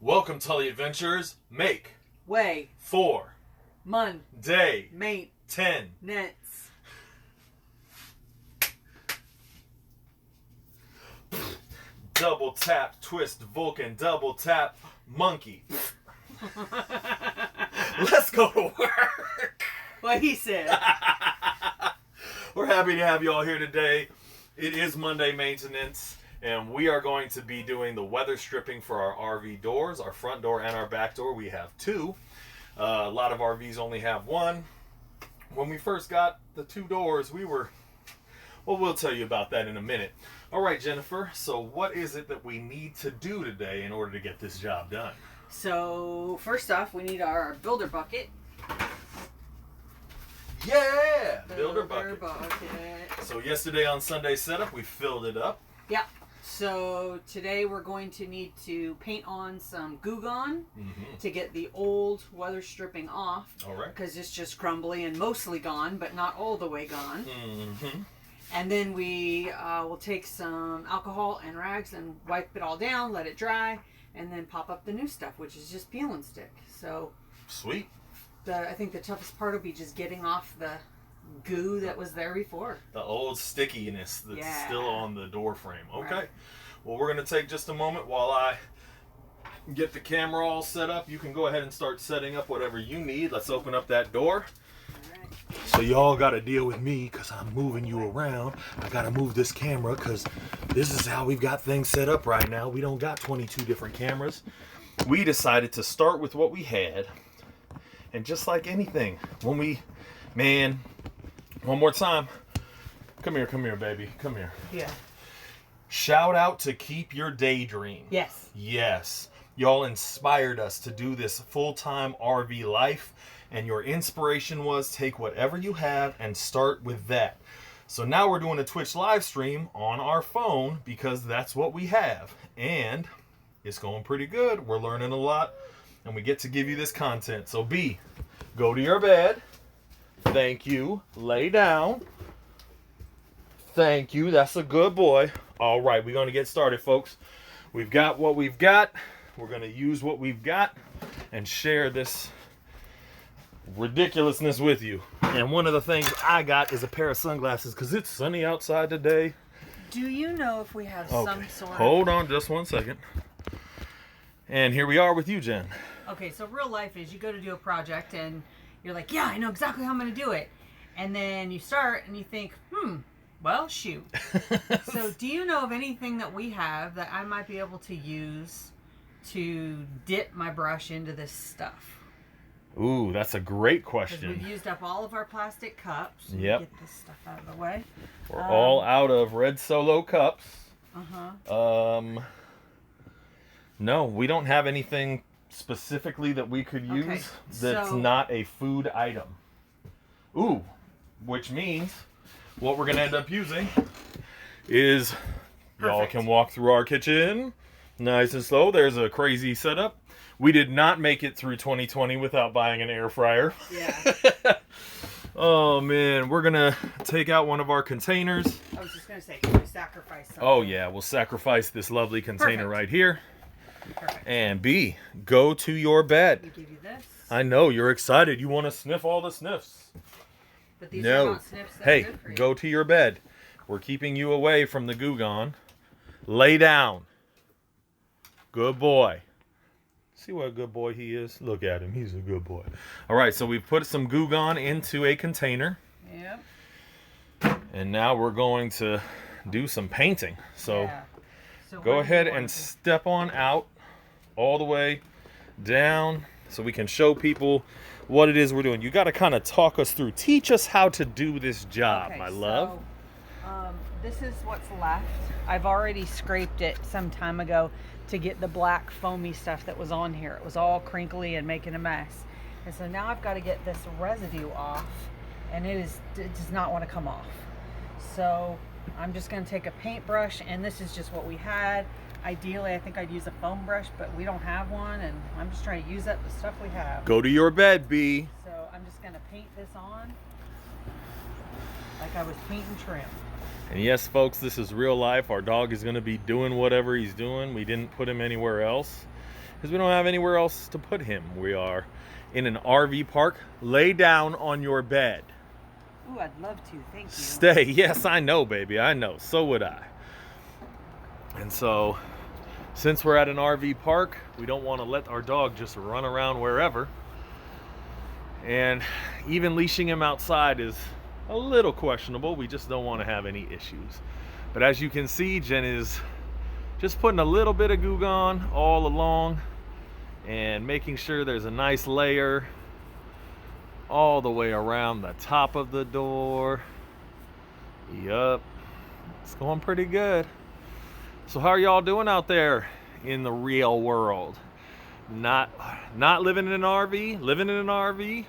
Welcome, Tully Adventures. Make Way. for Day. Mate 10. 10. Nets. Double tap, twist, Vulcan, double tap, monkey. Let's go to work. What he said. We're happy to have you all here today. It is Monday maintenance, and we are going to be doing the weather stripping for our RV doors, our front door and our back door. We have two. A lot of RVs only have one. When we first got the two doors, we'll tell you about that in a minute. All right, Jennifer, so what is it that we need to do today in order to get this job done? So, first off, we need our builder bucket. Yeah! Builder bucket. bucket. So yesterday on Sunday setup, we filled it up. Yeah. So, today we're going to need to paint on some Goo Gone to get the old weather stripping off. All right. Because it's just crumbly and mostly gone, but not all the way gone. And then we will take some alcohol and rags and wipe it all down, let it dry, and then pop up the new stuff, which is just peel and stick. So Sweet. I think the toughest part will be just getting off the goo that was there before. The old stickiness that's still on the door frame. Okay. Right. Well, we're going to take just a moment while I get the camera all set up. You can go ahead and start setting up whatever you need. Let's open up that door. So y'all got to deal with me because I'm moving you around. I got to move this camera because this is how we've got things set up right now. We don't got 22 different cameras. We decided to start with what we had. And just like anything, one more time. Come here, baby. Come here. Yeah. Shout out to Keep Your Daydream. Yes. Yes. Y'all inspired us to do this full-time RV life. And your inspiration was take whatever you have and start with that. So now we're doing a Twitch live stream on our phone because that's what we have. And it's going pretty good. We're learning a lot. And we get to give you this content. So B, go to your bed. Thank you. Lay down. Thank you. That's a good boy. All right, we're going to get started, folks. We've got what we've got. We're going to use what we've got and share this ridiculousness with you. And one of the things I got is a pair of sunglasses because it's sunny outside today. Do you know if we have some sort of... Hold on just one second. And here we are with you, Jen. Okay, so real life is you go to do a project and you're like, yeah, I know exactly how I'm going to do it. And then you start and you think, well, shoot. So do you know of anything that we have that I might be able to use to dip my brush into this stuff? Ooh, that's a great Because question. we've used up all of our plastic cups. Yep. Get this stuff out of the way. We're all out of red Solo cups. No, we don't have anything specifically that we could use that's not a food item. Ooh, which means what we're going to end up using is y'all can walk through our kitchen nice and slow. There's a crazy setup. We did not make it through 2020 without buying an air fryer. Yeah. Oh, man. We're going to take out one of our containers. I was just going to say, can we sacrifice something? Oh, yeah. We'll sacrifice this lovely container right here. Perfect. And B, go to your bed. We give you this. I know. You're excited. You want to sniff all the sniffs. But these are not sniffs that are Hey, good for you. go to your bed. We're keeping you away from the Goo Gone. Lay down. Good boy. See what a good boy he is? Look at him. He's a good boy. All right, so we've put some Goo Gone into a container. Yep. And now we're going to do some painting. So So go ahead and step on out all the way down so we can show people what it is we're doing. You got to kind of talk us through. Teach us how to do this job, my love. So, this is what's left. I've already scraped it some time ago to get the black foamy stuff that was on here. It was all crinkly and making a mess. And so now I've got to get this residue off, and it does not want to come off. So I'm just going to take a paintbrush, and this is just what we had. Ideally, I think I'd use a foam brush, but we don't have one, and I'm just trying to use up the stuff we have. Go to your bed, B. So I'm just going to paint this on like I was painting trim. And yes, folks, this is real life. Our dog is going to be doing whatever he's doing. We didn't put him anywhere else. because we don't have anywhere else to put him. We are in an RV park. Lay down on your bed. Ooh, I'd love to. Thank you. Stay. Yes, I know, baby. I know. So would I. And so, since we're at an RV park, we don't want to let our dog just run around wherever. And even leashing him outside is a little questionable. We just don't want to have any issues. But as you can see, Jen is just putting a little bit of goo on all along and making sure there's a nice layer all the way around the top of the door. Yup, it's going pretty good. So how are y'all doing out there in the real world? Not living in an RV, living in an RV?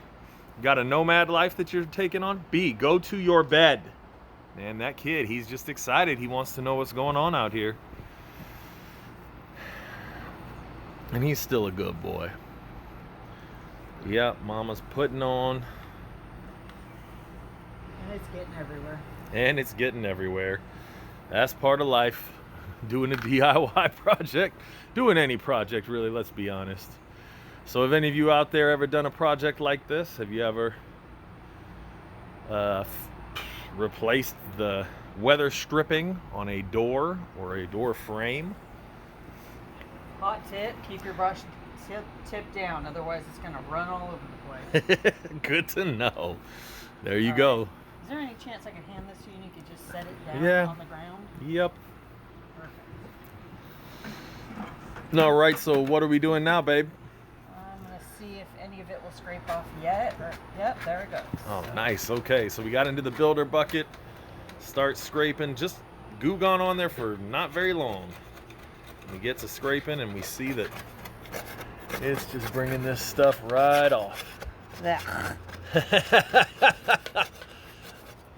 Got a nomad life that you're taking on? B, go to your bed. Man, that kid, he's just excited. He wants to know what's going on out here. And he's still a good boy. Yep, mama's putting on. And it's getting everywhere. And it's getting everywhere. That's part of life. Doing a DIY project. Doing any project, really, let's be honest. So have any of you out there ever done a project like this? Have you ever replaced the weather stripping on a door or a door frame? Hot tip, keep your brush tip down, otherwise it's going to run all over the place. Good to know. There you go. Is there any chance I could hand this to you and you could just set it down on the ground? Yep. Perfect. All right, so what are we doing now, babe? I'm going to see if any of it will scrape off yet. Yep, there it goes. Oh, nice. Okay, so we got into the builder bucket. Start scraping. Just goo gone on there for not very long. We get to scraping and we see that it's just bringing this stuff right off. That.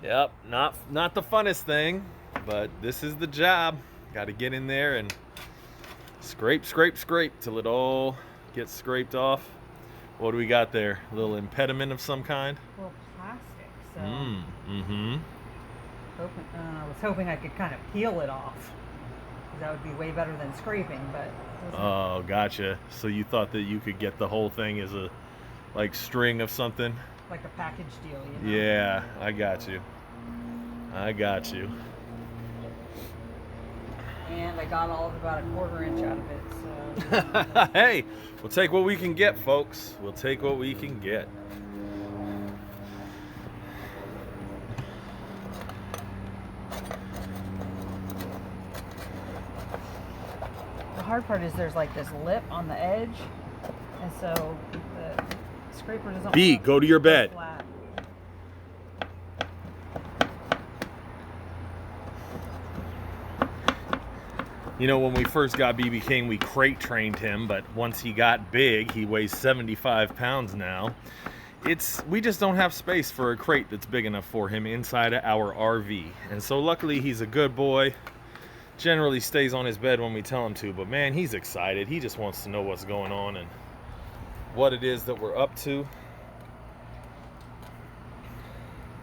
Yep, not the funnest thing, but this is the job. Got to get in there and scrape till it all gets scraped off. What do we got there? A little impediment of some kind? Well, plastic. So Mm-hmm. I was hoping I could kind of peel it off. That would be way better than scraping, but oh, gotcha. So you thought that you could get the whole thing as a string of something? Like a package deal, you know? Yeah, I got you. And I got all of about a 1/4 inch out of it, so Hey, we'll take what we can get, folks. We'll take what we can get. the hard part is there's like this lip on the edge, and so the scraper doesn't B, want go to your bed. flat. You know, when we first got B.B.King, we crate trained him, but once he got big, he weighs 75 pounds now. We just don't have space for a crate that's big enough for him inside of our RV. And so luckily he's a good boy. Generally stays on his bed when we tell him to, but man, he's excited. He just wants to know what's going on and what it is that we're up to.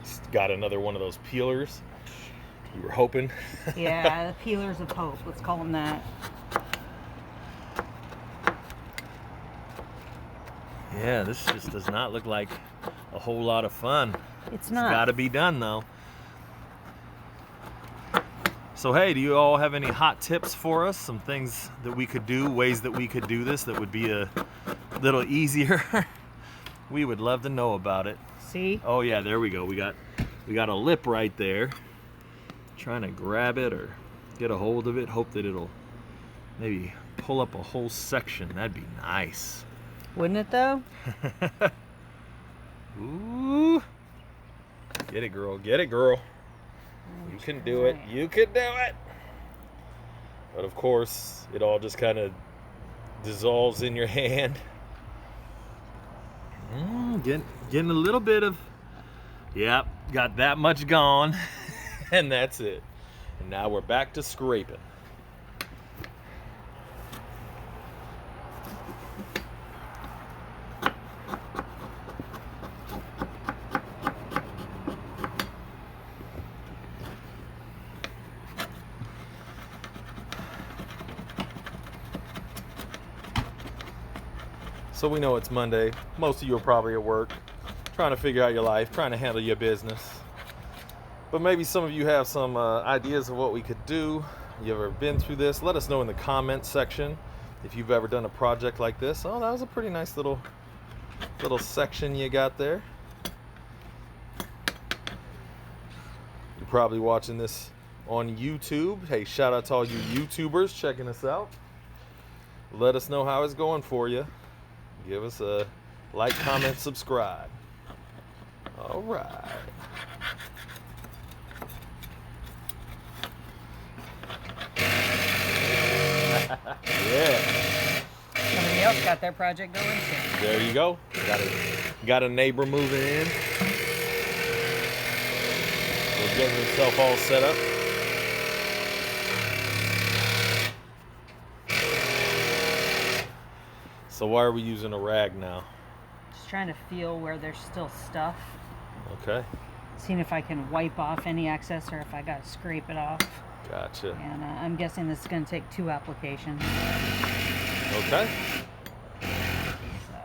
He's got another one of those peelers. You were hoping. Yeah, the peelers of hope. Let's call them that. Yeah, this just does not look like a whole lot of fun. It's not. It's got to be done, though. So, hey, do you all have any hot tips for us? Some things that we could do, ways that we could do this that would be a little easier? We would love to know about it. See? Oh, yeah, there we go. We got a lip right there. Trying to grab it or get a hold of it. Hope that it'll maybe pull up a whole section. That'd be nice. Wouldn't it though? Ooh. Get it, girl. Get it, girl. You can do it. You can do it. But of course, it all just kind of dissolves in your hand. Getting a little bit of, yep, got that much gone. And that's it. And now we're back to scraping. So we know it's Monday. Most of you are probably at work, trying to figure out your life, trying to handle your business. But maybe some of you have some ideas of what we could do. You ever been through this? Let us know in the comments section if you've ever done a project like this. Oh, that was a pretty nice little section you got there. You're probably watching this on YouTube. Hey, shout out to all you YouTubers checking us out. Let us know how it's going for you. Give us a like, comment, subscribe. All right. Yeah. Somebody else got their project going too. There you go. Got a neighbor moving in. We're getting himself all set up. So why are we using a rag now? Just trying to feel where there's still stuff. Okay. Seeing if I can wipe off any excess or if I got to scrape it off. Gotcha. And I'm guessing this is going to take 2 applications. Okay. So,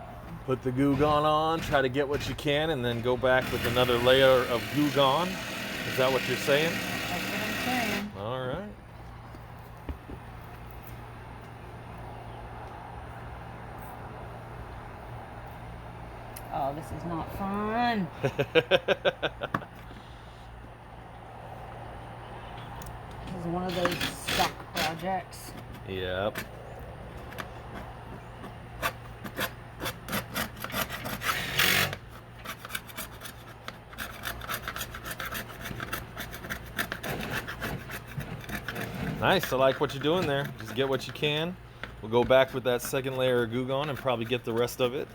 Put the Goo Gone on, try to get what you can, and then go back with another layer of Goo Gone. Is that what you're saying? that's what I'm saying. All right. Oh, this is not fun. This is one of those stuck projects. Yep. Nice. I like what you're doing there. Just get what you can. We'll go back with that second layer of Goo Gone and probably get the rest of it.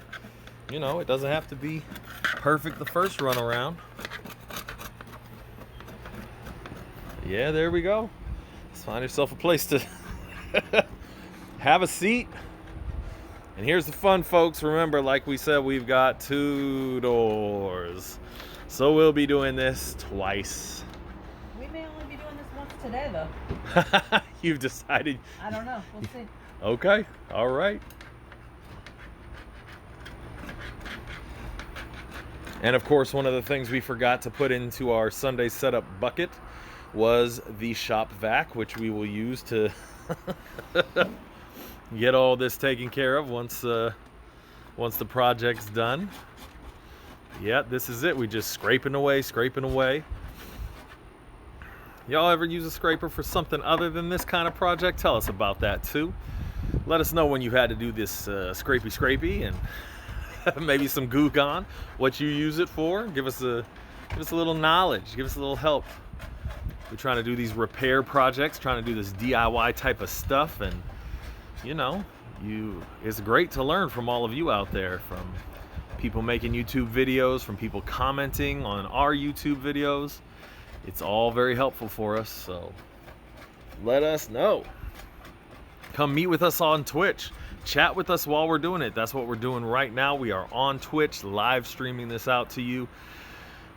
You know, it doesn't have to be perfect the first run around. Yeah, there we go. Let's find yourself a place to have a seat. And here's the fun, folks. Remember, like we said, we've got 2 doors. So we'll be doing this twice. We may only be doing this once today, though. You've decided. I don't know. We'll see. Okay. All right. And of course, one of the things we forgot to put into our Sunday setup bucket was the shop vac, which we will use to get all this taken care of once the project's done. Yeah, this is it. We just scraping away. Y'all ever use a scraper for something other than this kind of project? Tell us about that too. Let us know when you had to do this scrapey and maybe some Goo Gone, what you use it for. Give us a little knowledge, give us a little help. We're trying to do these repair projects, trying to do this DIY type of stuff, and you know, it's great to learn from all of you out there, from people making YouTube videos, from people commenting on our YouTube videos. It's all very helpful for us, so let us know. Come meet with us on Twitch. Chat with us while we're doing it. That's what we're doing right now. We are on Twitch live streaming this out to you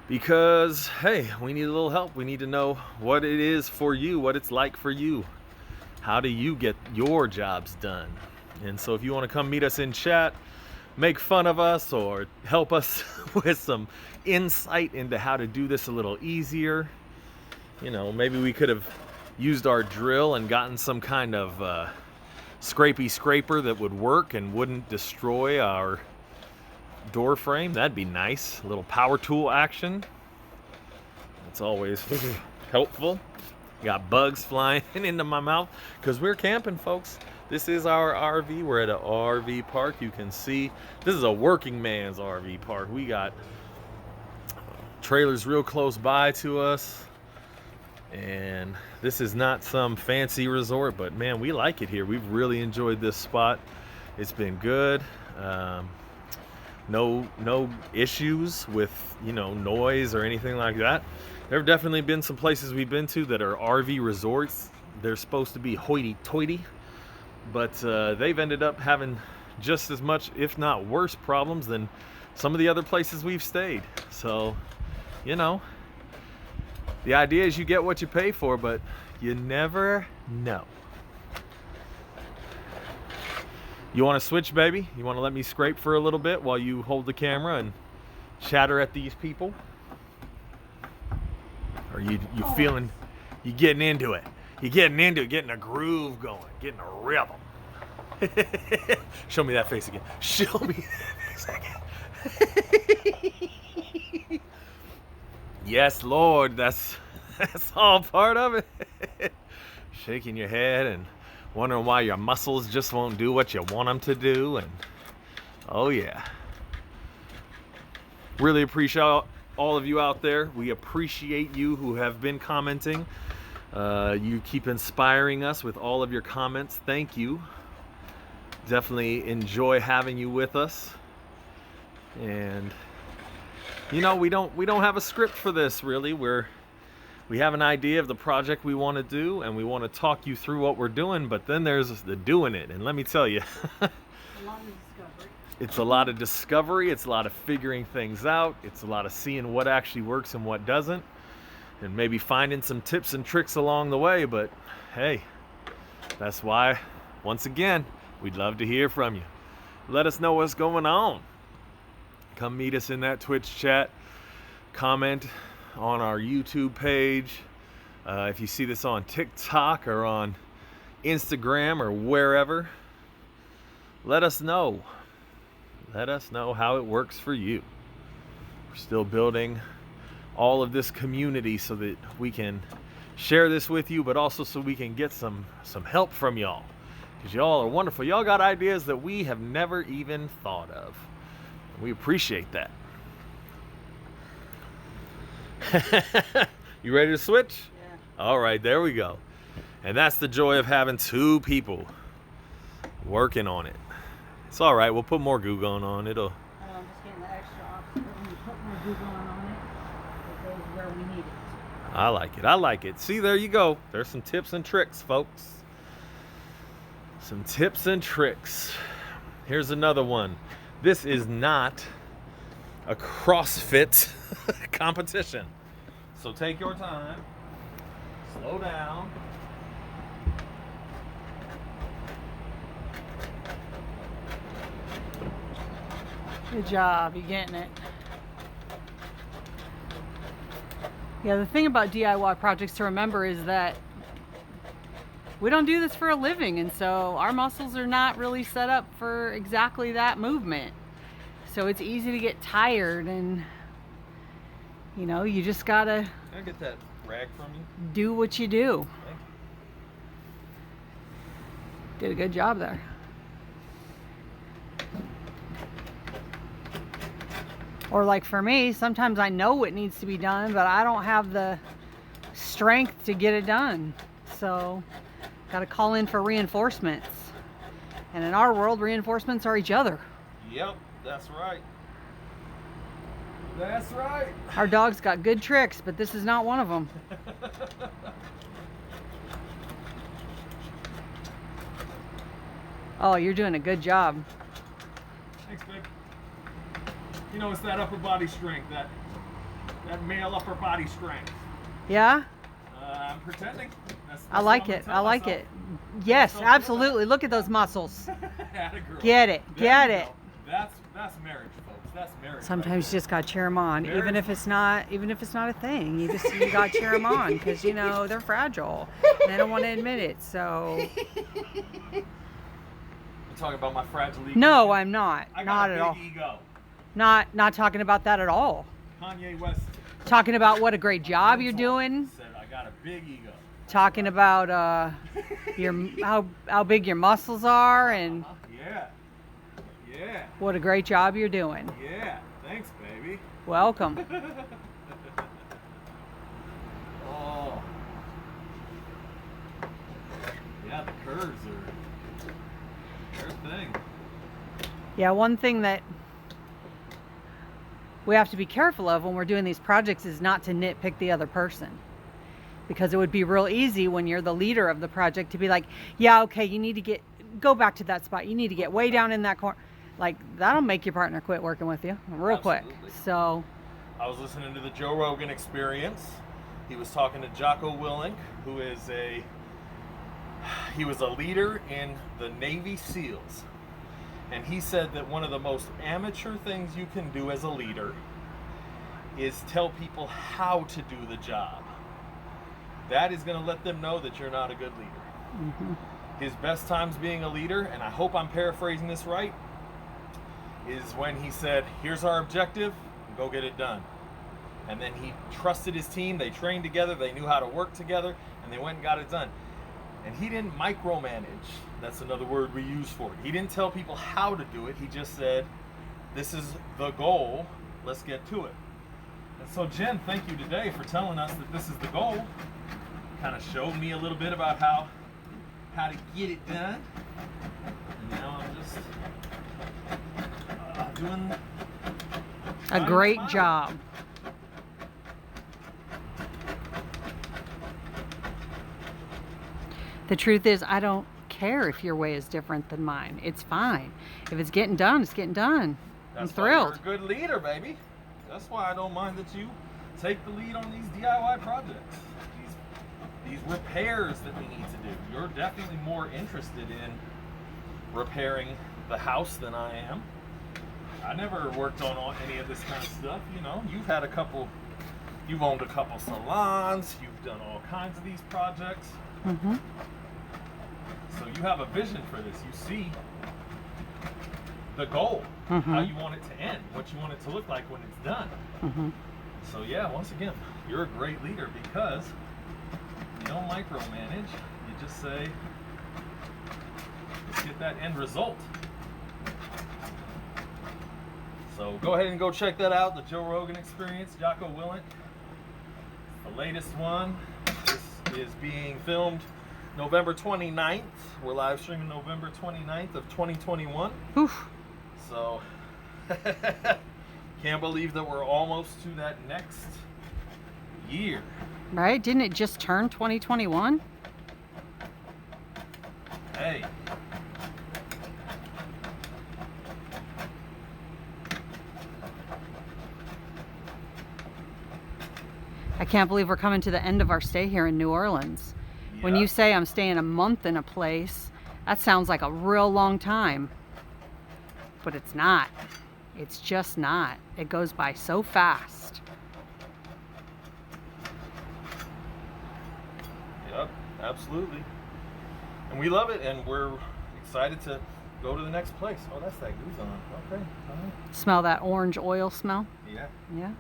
because, hey, we need a little help. We need to know what it is for you, what it's like for you. How do you get your jobs done? And so if you want to come meet us in chat, make fun of us, or help us with some insight into how to do this a little easier, you know, maybe we could have used our drill and gotten some kind of scrapey scraper that would work and wouldn't destroy our door frame. That'd be nice. A little power tool action. It's always helpful. Got bugs flying into my mouth because we're camping, folks. This is our RV. We're at an RV park. You can see this is a working man's RV park. We got trailers real close by to us. And this is not some fancy resort, but man, we like it here. We've really enjoyed this spot. It's been good. No issues with, you know, noise or anything like that. There have definitely been some places we've been to that are RV resorts. They're supposed to be hoity-toity, but they've ended up having just as much, if not worse, problems than some of the other places we've stayed. So, you know, the idea is you get what you pay for, but you never know. You want to switch, baby? You want to let me scrape for a little bit while you hold the camera and chatter at these people? Or you feeling, you getting into it? You getting into it, getting a groove going, getting a rhythm. Show me that face again. Show me that face again. Yes, Lord, that's all part of it. Shaking your head and wondering why your muscles just won't do what you want them to do. And oh yeah, really appreciate all of you out there. We appreciate you who have been commenting. You keep inspiring us with all of your comments. Thank you. Definitely enjoy having you with us. And you know, we don't have a script for this really. We have an idea of the project we want to do, and we want to talk you through what we're doing, but then there's the doing it. And let me tell you, it's a lot of discovery, it's a lot of figuring things out, it's a lot of seeing what actually works and what doesn't, and maybe finding some tips and tricks along the way. But hey, that's why, once again, we'd love to hear from you. Let us know what's going on. Come meet us in that Twitch chat. Comment on our YouTube page. If you see this on TikTok or on Instagram or wherever, let us know. Let us know how it works for you. We're still building all of this community so that we can share this with you, but also so we can get some help from y'all. Because y'all are wonderful. Y'all got ideas that we have never even thought of. We appreciate that. You ready to switch? Yeah. All right, there we go. And that's the joy of having two people working on it. It's all right. We'll put more goo going on. It'll. I'm just getting the extra off. So when we put more goo going on it, it goes where we need it. I like it. I like it. See, there you go. There's some tips and tricks, folks. Some tips and tricks. Here's another one. This is not a CrossFit competition. So take your time. Slow down. Good job, you're getting it. Yeah, the thing about DIY projects to remember is that we don't do this for a living, and so our muscles are not really set up for exactly that movement. So it's easy to get tired, and you know, you just gotta Can I get that rag from you? do what you do. Thank you. Did a good job there. Or like for me, sometimes I know what needs to be done, but I don't have the strength to get it done. So got to call in for reinforcements. And in our world, reinforcements are each other. Yep, that's right. That's right. Our dog's got good tricks, but this is not one of them. Oh, you're doing a good job. Thanks, babe. You know, it's that upper body strength, that male upper body strength. Yeah? I'm pretending. I like it. I like it. Yes, absolutely. Look at those muscles. Get it. Get it. That's marriage, folks. That's marriage. Sometimes you just got to cheer them on, even if it's not a thing. You got to cheer them on because you know they're fragile. And they don't want to admit it. So. You talking about my fragile ego? No, I'm not. I Not got at a all. big ego. Not talking about that at all. Kanye West Talking about what a great job you're doing. said I got a big ego. Talking about how big your muscles are and Yeah. what a great job you're doing. Yeah. Thanks, baby. Welcome. Oh. Yeah, the curves are their thing. Yeah, one thing that we have to be careful of when we're doing these projects is not to nitpick the other person. Because it would be real easy when you're the leader of the project to be like, yeah, okay, you need to go back to that spot. You need to get way down in that corner. Like, that'll make your partner quit working with you real quick. So I was listening to the Joe Rogan Experience. He was talking to Jocko Willink, who is he was a leader in the Navy SEALs. And he said that one of the most amateur things you can do as a leader is tell people how to do the job. That is going to let them know that you're not a good leader. His best times being a leader, and I hope I'm paraphrasing this right, is when he said, here's our objective, go get it done. And then he trusted his team, they trained together, they knew how to work together, and they went and got it done. And he didn't micromanage. That's another word we use for it. He didn't tell people how to do it. He just said, this is the goal, let's get to it. And so Jen, thank you today for telling us that this is the goal. Kind of showed me a little bit about how to get it done. And now I'm just doing a great job. The truth is, I don't care if your way is different than mine. It's fine. If it's getting done, it's getting done. I'm thrilled. You're a good leader, baby. That's why I don't mind that you take the lead on these DIY projects. These repairs that we need to do. You're definitely more interested in repairing the house than I am. I never worked on any of this kind of stuff. You know, you've owned a couple salons, you've done all kinds of these projects. So you have a vision for this. You see the goal, how you want it to end, what you want it to look like when it's done. So yeah, once again, you're a great leader because you don't micromanage. You just say, let's get that end result. So go ahead and go check that out, the Joe Rogan Experience, Jocko Willink. The latest one. This is being filmed November 29th. We're live streaming November 29th of 2021. Oof. So, can't believe that we're almost to that next year. Right? Didn't it just turn 2021? Hey. I can't believe we're coming to the end of our stay here in New Orleans. Yeah. When you say I'm staying a month in a place, that sounds like a real long time. But it's not. It's just not. It goes by so fast. Yep, absolutely. And we love it, and we're excited to go to the next place. Oh, that's that glue on. Okay. Smell that orange oil smell? Yeah. Yeah.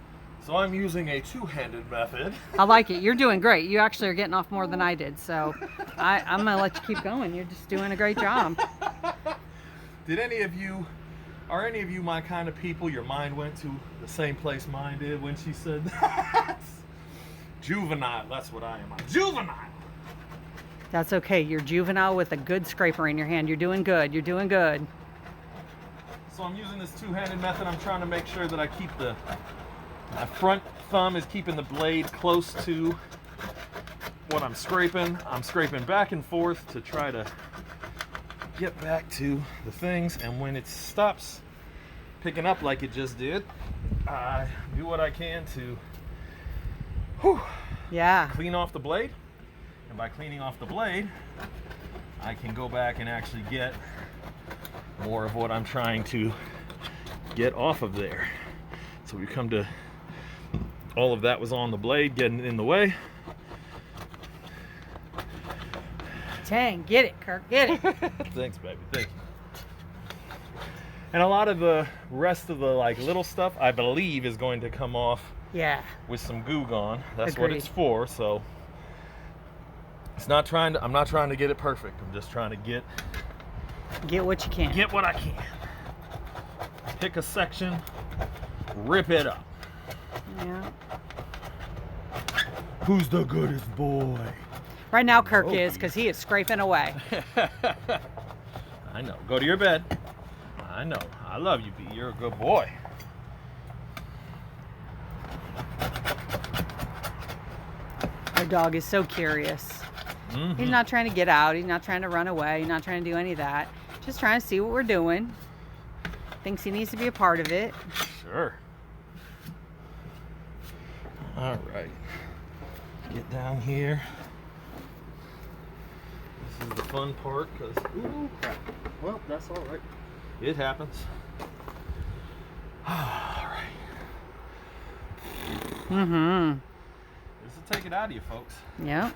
So I'm using a two-handed method. I like it. You're doing great. You actually are getting off more than I did. So I'm going to let you keep going. You're just doing a great job. Are any of you my kind of people? Your mind went to the same place mine did when she said that? Juvenile. That's what I am. I'm juvenile. That's okay. You're juvenile with a good scraper in your hand. You're doing good. You're doing good. So I'm using this two-handed method. I'm trying to make sure that I keep my front thumb is keeping the blade close to what I'm scraping. I'm scraping back and forth to try to get back to the things, and when it stops picking up like it just did, I do what I can to clean off the blade. And by cleaning off the blade, I can go back and actually get more of what I'm trying to get off of there. So we come to all of that was on the blade, getting in the way. Dang, get it, Kirk, get it. Thanks, baby, thank you. And a lot of the rest of the little stuff, I believe, is going to come off with some Goo Gone. That's what it's for. So I'm not trying to get it perfect. I'm just trying to get what you can. Get what I can. Pick a section, rip it up. Yeah. Who's the goodest boy? Right now, Kirk is, because he is scraping away. I know. Go to your bed. I know. I love you, B. You're a good boy. Our dog is so curious. He's not trying to get out. He's not trying to run away. He's not trying to do any of that. Just trying to see what we're doing. Thinks he needs to be a part of it. Sure. All right. Get down here. This is the fun part, because, ooh, crap. Well, that's all right. It happens. All right. Mm-hmm. This will take it out of you, folks. Yep.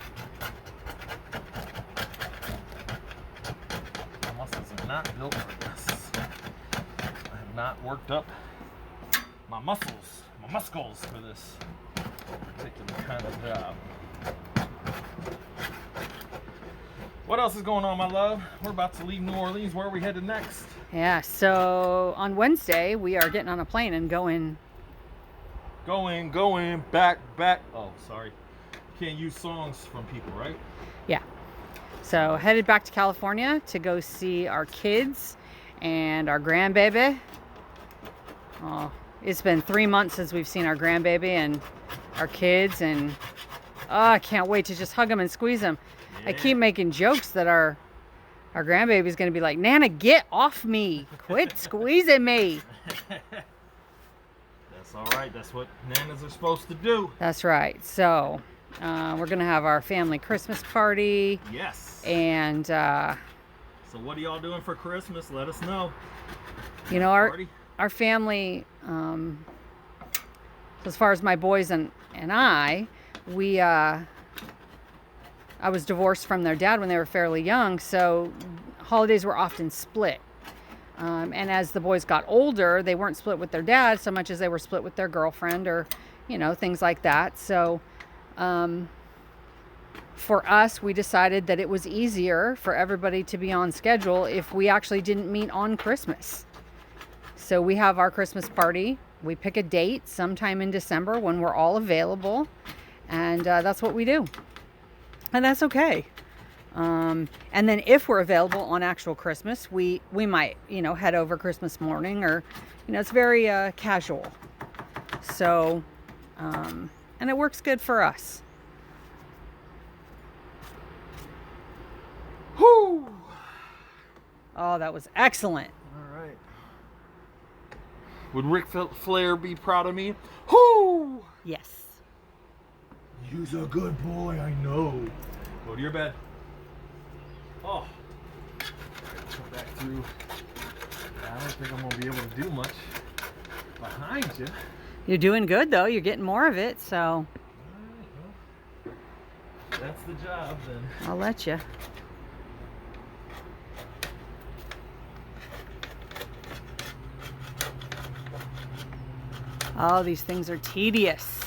My muscles are not built for this. I have not worked up my muscles for this particular kind of job. What else is going on, my love? We're about to leave New Orleans. Where are we headed next? Yeah, so on Wednesday, we are getting on a plane and going. Going, back. Oh, sorry. Can't use songs from people, right? Yeah. So headed back to California to go see our kids and our grandbaby. Oh, it's been 3 months since we've seen our grandbaby and our kids, and I can't wait to just hug them and squeeze them. Yeah. I keep making jokes that our grandbaby's going to be like, Nana, get off me. Quit squeezing me. That's all right. That's what nanas are supposed to do. That's right. So we're going to have our family Christmas party. Yes. And so what are y'all doing for Christmas? Let us know. You know, our family, as far as my boys and I, I was divorced from their dad when they were fairly young, so holidays were often split. And as the boys got older, they weren't split with their dad so much as they were split with their girlfriend or, things like that. So for us, we decided that it was easier for everybody to be on schedule if we actually didn't meet on Christmas. So we have our Christmas party. We pick a date sometime in December when we're all available, and that's what we do. And that's okay. And then if we're available on actual Christmas, we might, head over Christmas morning, or, it's very casual. So, and it works good for us. Whoo! Oh, that was excellent. All right. Would Ric Flair be proud of me? Whoo! Yes. You's a good boy, I know. Go to your bed. Oh. Come back through. I don't think I'm going to be able to do much behind you. You're doing good, though. You're getting more of it, so. All right, well, that's the job, then. I'll let you. Oh, these things are tedious.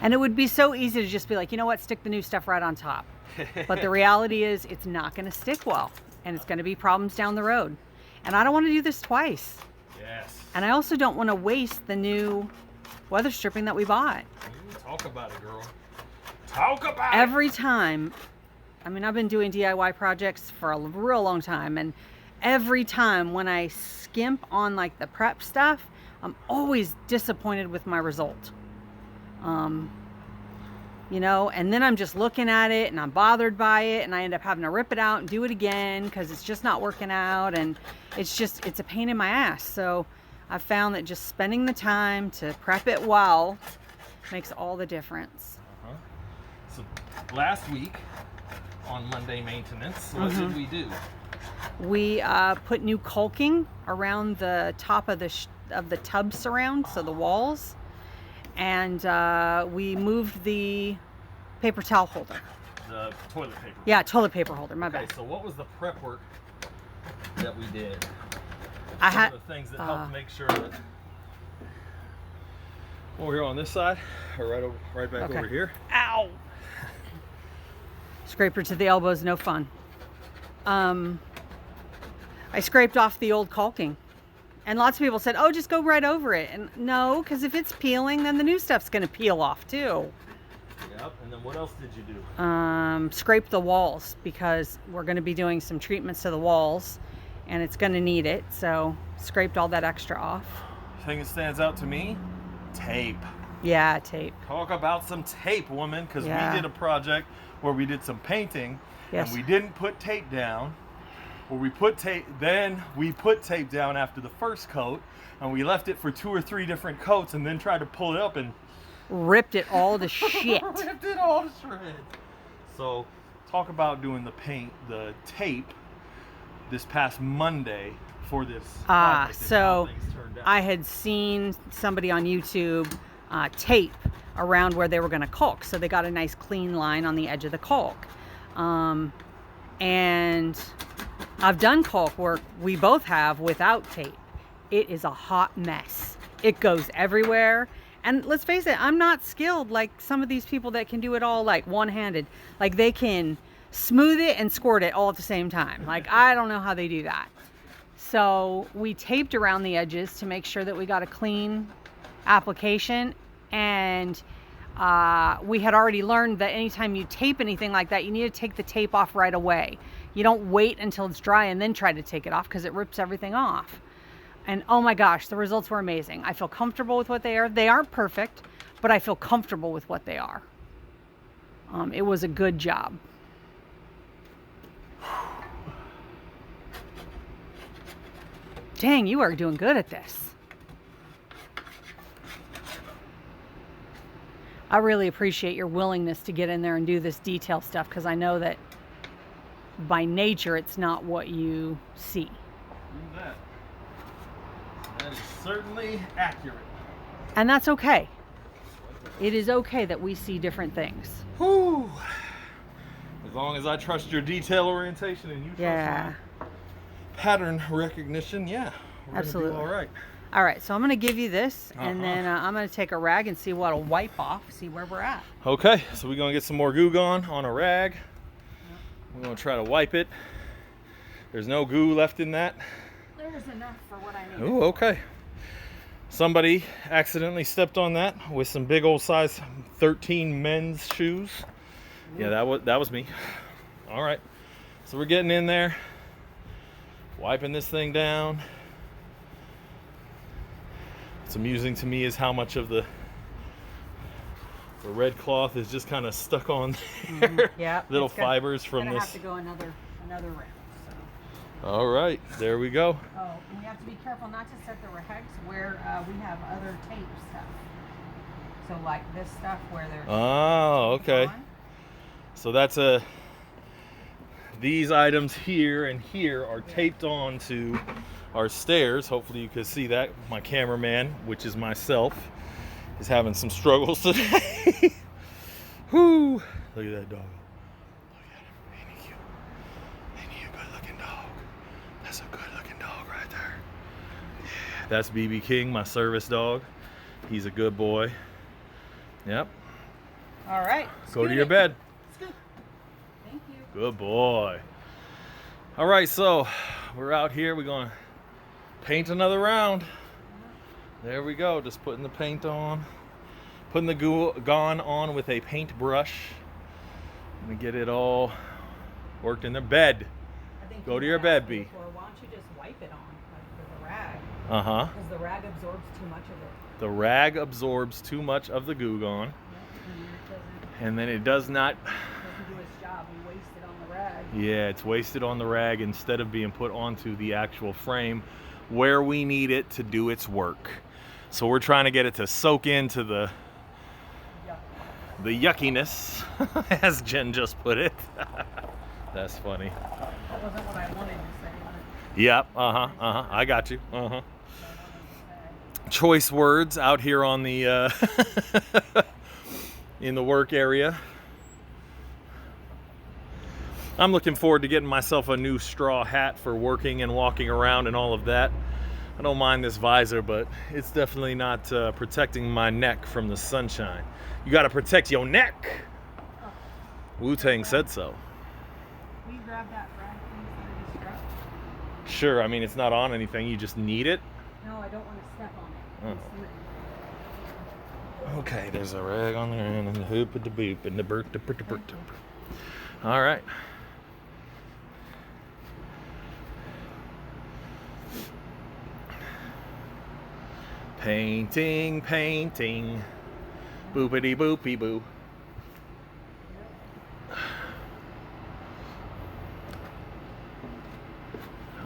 And it would be so easy to just be like, you know what, stick the new stuff right on top. But the reality is it's not going to stick well. And it's going to be problems down the road. And I don't want to do this twice. Yes. And I also don't want to waste the new weather stripping that we bought. Talk about it, girl. Talk about Every time, I've been doing DIY projects for a real long time. And every time when I skimp on like the prep stuff, I'm always disappointed with my result. And then I'm just looking at it and I'm bothered by it, and I end up having to rip it out and do it again because it's just not working out, and it's a pain in my ass. So I've found that just spending the time to prep it well makes all the difference. So last week on Monday maintenance, what did we do? We put new caulking around the top of the tub surround, so the walls. And we moved the paper towel holder. The toilet paper. Yeah, toilet paper holder, my bad. Okay, so what was the prep work that we did? I Some had of the things that helped make sure that over here on this side, or right back over here. Ow! Scraper to the elbows, no fun. I scraped off the old caulking. And lots of people said, oh, just go right over it. And no, because if it's peeling, then the new stuff's going to peel off too. Yep. And then what else did you do? Scrape the walls, because we're going to be doing some treatments to the walls and it's going to need it. So scraped all that extra off. Thing that stands out to me, tape. Yeah, tape. Talk about some tape, woman, because we did a project where we did some painting and we didn't put tape down. Well, we put tape down after the first coat, and we left it for 2 or 3 different coats, and then tried to pull it up and ripped it all to shit. Ripped it all to shreds. So, talk about doing the tape this past Monday for this Ah, project and how so things turned out. I had seen somebody on YouTube tape around where they were going to caulk. So they got a nice clean line on the edge of the caulk. And I've done caulk work, we both have, without tape. It is a hot mess. It goes everywhere. And let's face it, I'm not skilled like some of these people that can do it all like one-handed. Like they can smooth it and squirt it all at the same time. Like I don't know how they do that. So we taped around the edges to make sure that we got a clean application. And we had already learned that anytime you tape anything like that, you need to take the tape off right away. You don't wait until it's dry and then try to take it off because it rips everything off. And oh my gosh, the results were amazing. I feel comfortable with what they are. They aren't perfect, but I feel comfortable with what they are. It was a good job. Dang, you are doing good at this. I really appreciate your willingness to get in there and do this detail stuff because I know that by nature it's not what you see. That is certainly accurate. And that's okay. It is okay that we see different things. Whew. As long as I trust your detail orientation and you trust my pattern recognition, yeah, we're absolutely gonna do all right. All right, so I'm going to give you this, and then I'm going to take a rag and see what'll wipe off, see where we're at. Okay, so we're going to get some more goo gone on a rag. We're going to try to wipe it. There's no goo left in that. There's enough for what I need. Oh, okay. Somebody accidentally stepped on that with some big old size 13 men's shoes. Yeah, that was me. All right, so we're getting in there, wiping this thing down. What's amusing to me is how much of the red cloth is just kind of stuck on there. Yeah, little fibers from this. Have to go another round. So. All right, there we go. Oh, and you have to be careful not to set the rags where we have other tape stuff. So like this stuff where there's. Oh, okay. So that's these items here and here are taped on to our stairs. Hopefully you can see that. My cameraman, which is myself, is having some struggles today. Whoo! Look at that dog. Look at him. Ain't he cute? Ain't he a good looking dog? That's a good looking dog right there. Yeah, that's B.B.King, my service dog. He's a good boy. Yep. All right. Go to your bed. Scoot. Thank you. Good boy. All right, so we're out here. We're going to paint another round. There we go. Just putting the paint on. Putting the goo gone on with a paintbrush. I'm going to get it all worked in the bed. Go to your bed, B. Why don't you just wipe it on with a rag? Uh-huh. Because the rag absorbs too much of it. The rag absorbs too much of the goo gone. And then it does not... doesn't do its job. We waste it on the rag. Yeah, it's wasted on the rag instead of being put onto the actual frame where we need it to do its work. So we're trying to get it to soak into the yuckiness, as Jen just put it. That's funny. That wasn't what I wanted to say. Yep, I got you. Choice words out here on the in the work area. I'm looking forward to getting myself a new straw hat for working and walking around and all of that. I don't mind this visor, but it's definitely not protecting my neck from the sunshine. You got to protect your neck. Wu-Tang said so. Will you grab that rag please for the strap? Sure, I mean, it's not on anything. You just need it. No, I don't want to step on it. Oh. Okay, there's a rag on there and the hoop and the boop and the burt. All right. Painting, painting. Boopity boopy boo.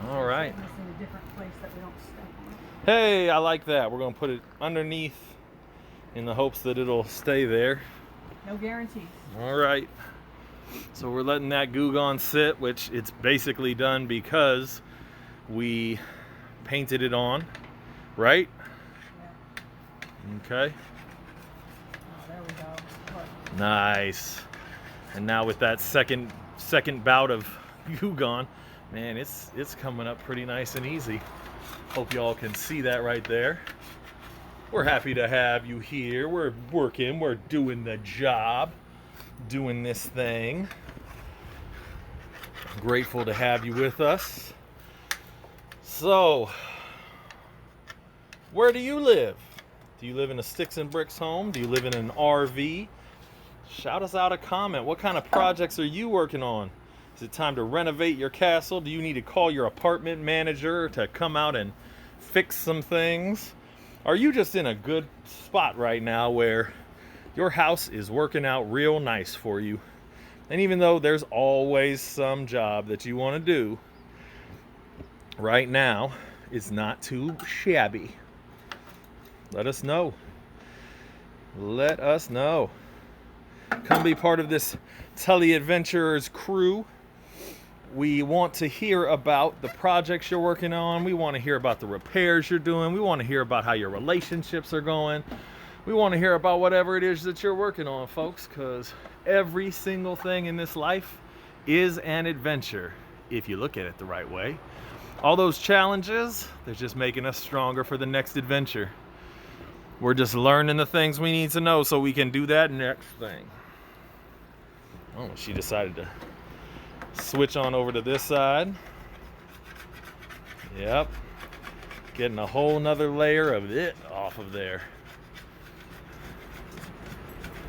All right. This in a different place that we don't step on it. Hey, I like that. We're going to put it underneath in the hopes that it'll stay there. No guarantees. All right. So we're letting that Goo sit, which it's basically done because we painted it on, right? Yeah. Okay. Oh, there we go. Look. Nice. And now with that second bout of Goo, man, it's coming up pretty nice and easy. Hope y'all can see that right there. We're happy to have you here. We're working, we're doing the job, doing this thing. Grateful to have you with us. So, where do you live? Do you live in a sticks and bricks home? Do you live in an RV? Shout us out a comment. What kind of projects are you working on? Is it time to renovate your castle? Do you need to call your apartment manager to come out and fix some things? Are you just in a good spot right now where your house is working out real nice for you? And even though there's always some job that you want to do, right now it's not too shabby. Let us know. Let us know. Come be part of this Telly Adventurers crew. We want to hear about the projects you're working on. We want to hear about the repairs you're doing. We want to hear about how your relationships are going. We want to hear about whatever it is that you're working on, folks, because every single thing in this life is an adventure, if you look at it the right way. All those challenges, they're just making us stronger for the next adventure. We're just learning the things we need to know so we can do that next thing. Oh, she decided to switch on over to this side. Yep. Getting a whole nother layer of it off of there.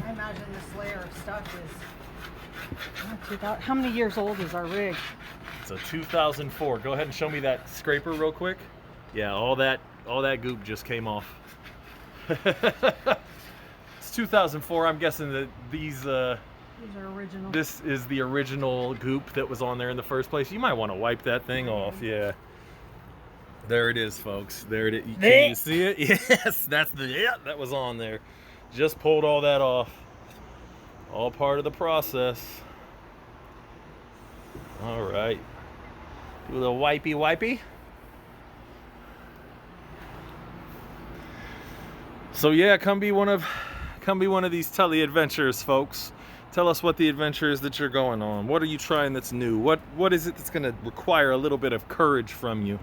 I imagine this layer of stuff is... How many years old is our rig? It's a 2004. Go ahead and show me that scraper real quick. Yeah, all that goop just came off. It's 2004. I'm guessing that these are original. This is the original goop that was on there in the first place. You might want to wipe that thing off. Yeah. There it is, folks. There it is. Can you see it? Yes, that was on there. Just pulled all that off. All part of the process. All right. Do a little wipey. So yeah, come be one of these Telly adventures, folks. Tell us what the adventure is that you're going on. What are you trying that's new? What is it that's going to require a little bit of courage from you?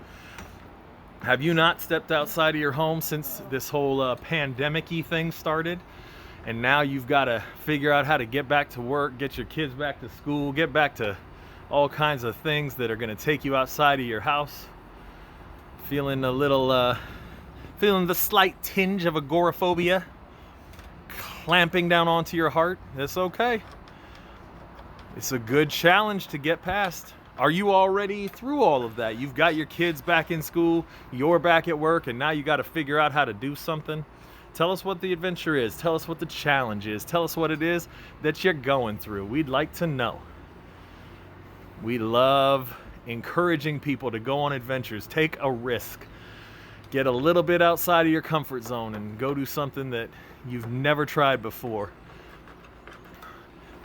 Have you not stepped outside of your home since this whole pandemic-y thing started? And now you've got to figure out how to get back to work, get your kids back to school, get back to all kinds of things that are going to take you outside of your house. Feeling a little, feeling the slight tinge of agoraphobia clamping down onto your heart. That's okay. It's a good challenge to get past. Are you already through all of that? You've got your kids back in school, you're back at work, and now you got to figure out how to do something. Tell us what the adventure is. Tell us what the challenge is. Tell us what it is that you're going through. We'd like to know. We love encouraging people to go on adventures. Take a risk. Get a little bit outside of your comfort zone and go do something that you've never tried before.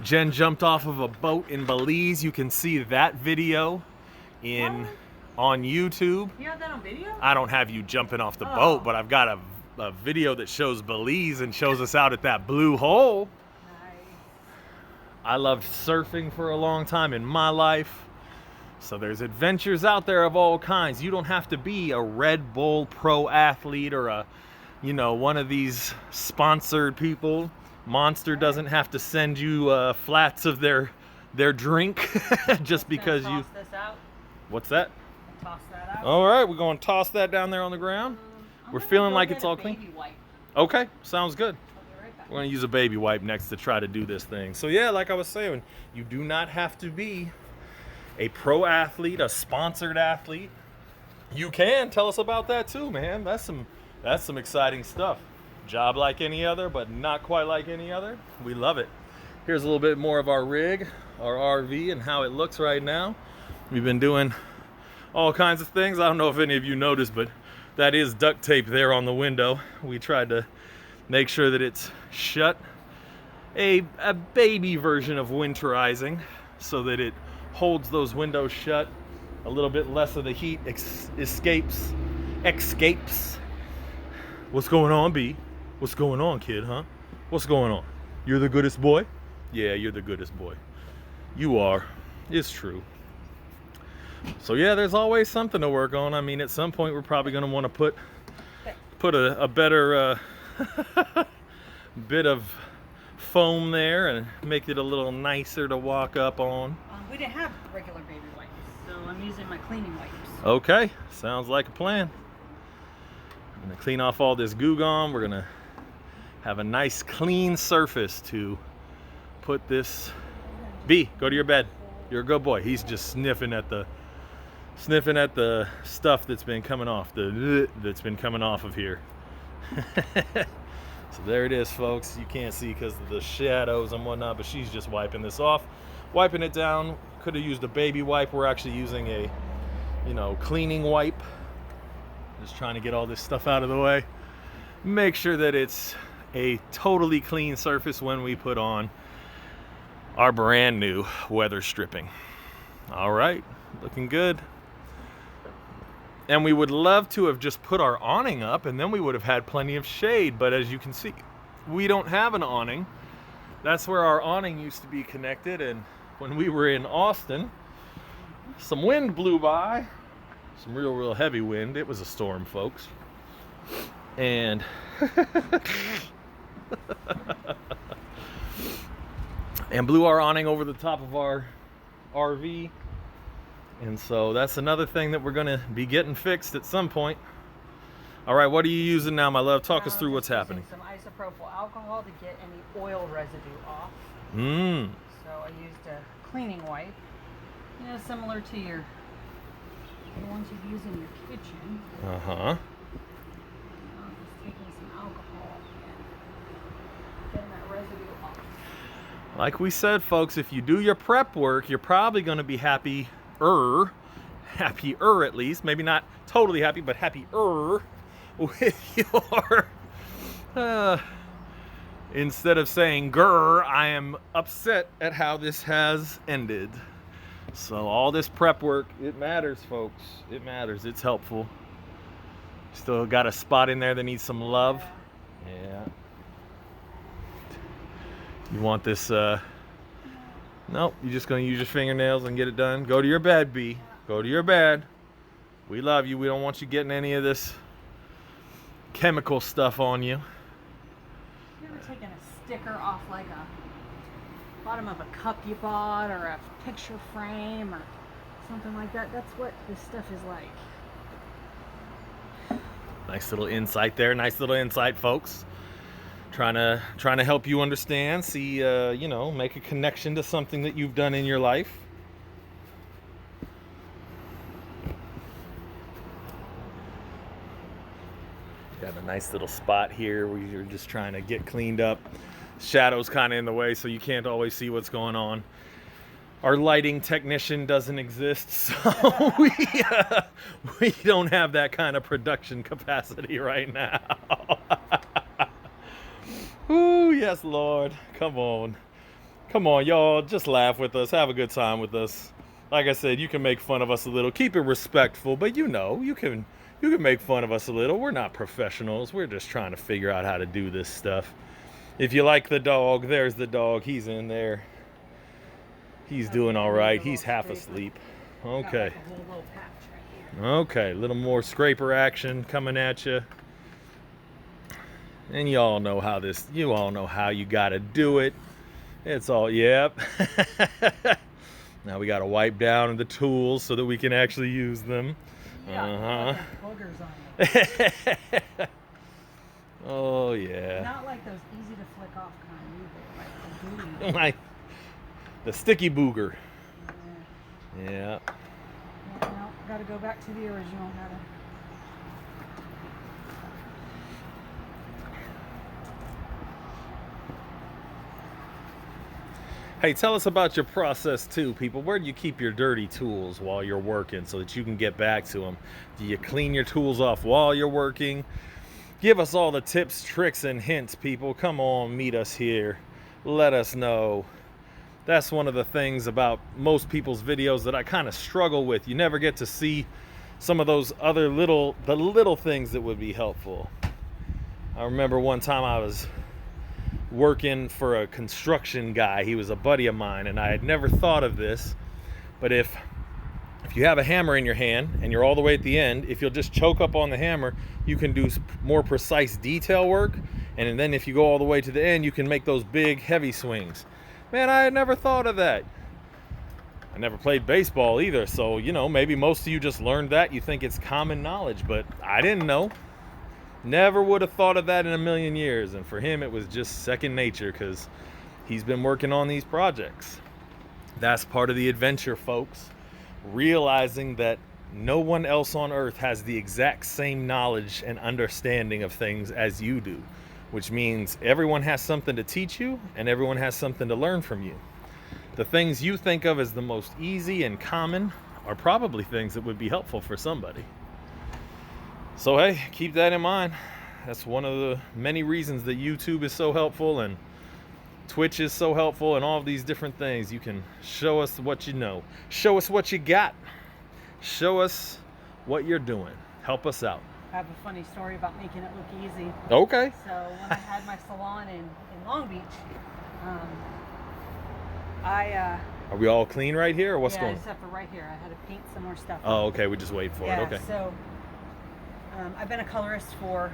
Jen jumped off of a boat in Belize. You can see that video on YouTube. You have that on video? I don't have you jumping off the boat, but I've got a video that shows Belize and shows us out at that blue hole. Nice. I loved surfing for a long time in my life. So there's adventures out there of all kinds. You don't have to be a Red Bull pro athlete or one of these sponsored people. Monster doesn't have to send you flats of their drink just because you... Toss this out. What's that? Toss that out. All right, we're going to toss that down there on the ground. We're feeling like it's all clean. Wipe. Okay, sounds good. I'll be right back. We're going to use a baby wipe next to try to do this thing. So yeah, like I was saying, you do not have to be a pro athlete, a sponsored athlete. You can tell us about that too, man. That's some exciting stuff. Job like any other, but not quite like any other. We love it. Here's a little bit more of our rig, our RV, and how it looks right now. We've been doing all kinds of things. I don't know if any of you noticed, but that is duct tape there on the window. We tried to make sure that it's shut a baby version of winterizing so that it holds those windows shut. A little bit less of the heat escapes. What's going on, B? What's going on, kid, huh? What's going on? You're the goodest boy? Yeah, you're the goodest boy. You are. It's true. So yeah, there's always something to work on. I mean, at some point we're probably going to want to put a better bit of foam there and make it a little nicer to walk up on. We didn't have regular baby wipes, so I'm using my cleaning wipes. Okay, sounds like a plan. I'm going to clean off all this goo gone. We're going to have a nice clean surface to put this. B, go to your bed. You're a good boy. He's just sniffing at the stuff that's been coming off of here. So there it is, folks. You can't see because of the shadows and whatnot, but she's just wiping this off, wiping it down. Could have used a baby wipe. We're actually using a cleaning wipe, just trying to get all this stuff out of the way, make sure that it's a totally clean surface when we put on our brand new weather stripping. All right, looking good. And we would love to have just put our awning up, and then we would have had plenty of shade. But as you can see, we don't have an awning. That's where our awning used to be connected. And when we were in Austin, some wind blew by, some real heavy wind. It was a storm, folks. And and blew our awning over the top of our RV. And so that's another thing that we're going to be getting fixed at some point. All right, what are you using now, my love? Talk us through what's happening. Some isopropyl alcohol to get any oil residue off. So I used a cleaning wipe, similar to the ones you use in your kitchen. Just taking some alcohol and getting that residue off. Like we said, folks, if you do your prep work, you're probably going to be happier at least, maybe not totally happy, but happier with your instead of saying grr, I am upset at how this has ended. So all this prep work, it matters, folks. It matters. It's helpful. Still got a spot in there that needs some love. Yeah. You want this nope, you're just going to use your fingernails and get it done. Go to your bed, B. Go to your bed. We love you. We don't want you getting any of this chemical stuff on you. You ever taken a sticker off like a bottom of a cup you bought or a picture frame or something like that? That's what this stuff is like. Nice little insight there. Nice little insight, folks. Trying to help you understand, see, make a connection to something that you've done in your life. Got a nice little spot here where you're just trying to get cleaned up. Shadow's kind of in the way, so you can't always see what's going on. Our lighting technician doesn't exist, so we don't have that kind of production capacity right now. Ooh, yes, Lord. Come on. Come on, y'all. Just laugh with us. Have a good time with us. Like I said, you can make fun of us a little. Keep it respectful, but you can make fun of us a little. We're not professionals. We're just trying to figure out how to do this stuff. If you like the dog, there's the dog. He's in there. He's doing all right. He's half asleep. Okay. Okay, a little more scraper action coming at you. And you all know how you gotta do it. It's all, yep. Now we gotta wipe down the tools so that we can actually use them. Yeah, boogers on it. Oh yeah. Not like those easy to flick off kind either, like the sticky booger. Yeah. No, gotta go back to the original. Hey, tell us about your process too, people. Where do you keep your dirty tools while you're working so that you can get back to them? Do you clean your tools off while you're working? Give us all the tips, tricks, and hints, people. Come on, meet us here let us know. That's one of the things about most people's videos that I kind of struggle with. You never get to see some of those other the little things that would be helpful. I remember one time I was working for a construction guy. He was a buddy of mine, and I had never thought of this, but if you have a hammer in your hand and you're all the way at the end, if you'll just choke up on the hammer, you can do more precise detail work, and then if you go all the way to the end, you can make those big heavy swings. Man, I had never thought of that. I never played baseball either, so maybe most of you just learned that. You think it's common knowledge, but I didn't know. Never would have thought of that in a million years. And for him, it was just second nature because he's been working on these projects. That's part of the adventure, folks. Realizing that no one else on earth has the exact same knowledge and understanding of things as you do, which means everyone has something to teach you and everyone has something to learn from you. The things you think of as the most easy and common are probably things that would be helpful for somebody. So hey, keep that in mind. That's one of the many reasons that YouTube is so helpful and Twitch is so helpful and all of these different things. You can show us what you know. Show us what you got. Show us what you're doing. Help us out. I have a funny story about making it look easy. Okay. So when I had my salon in Long Beach, Are we all clean right here, or what's yeah, going on? except for right here. I had to paint some more stuff. Oh, okay. We just wait for it. Okay. So I've been a colorist for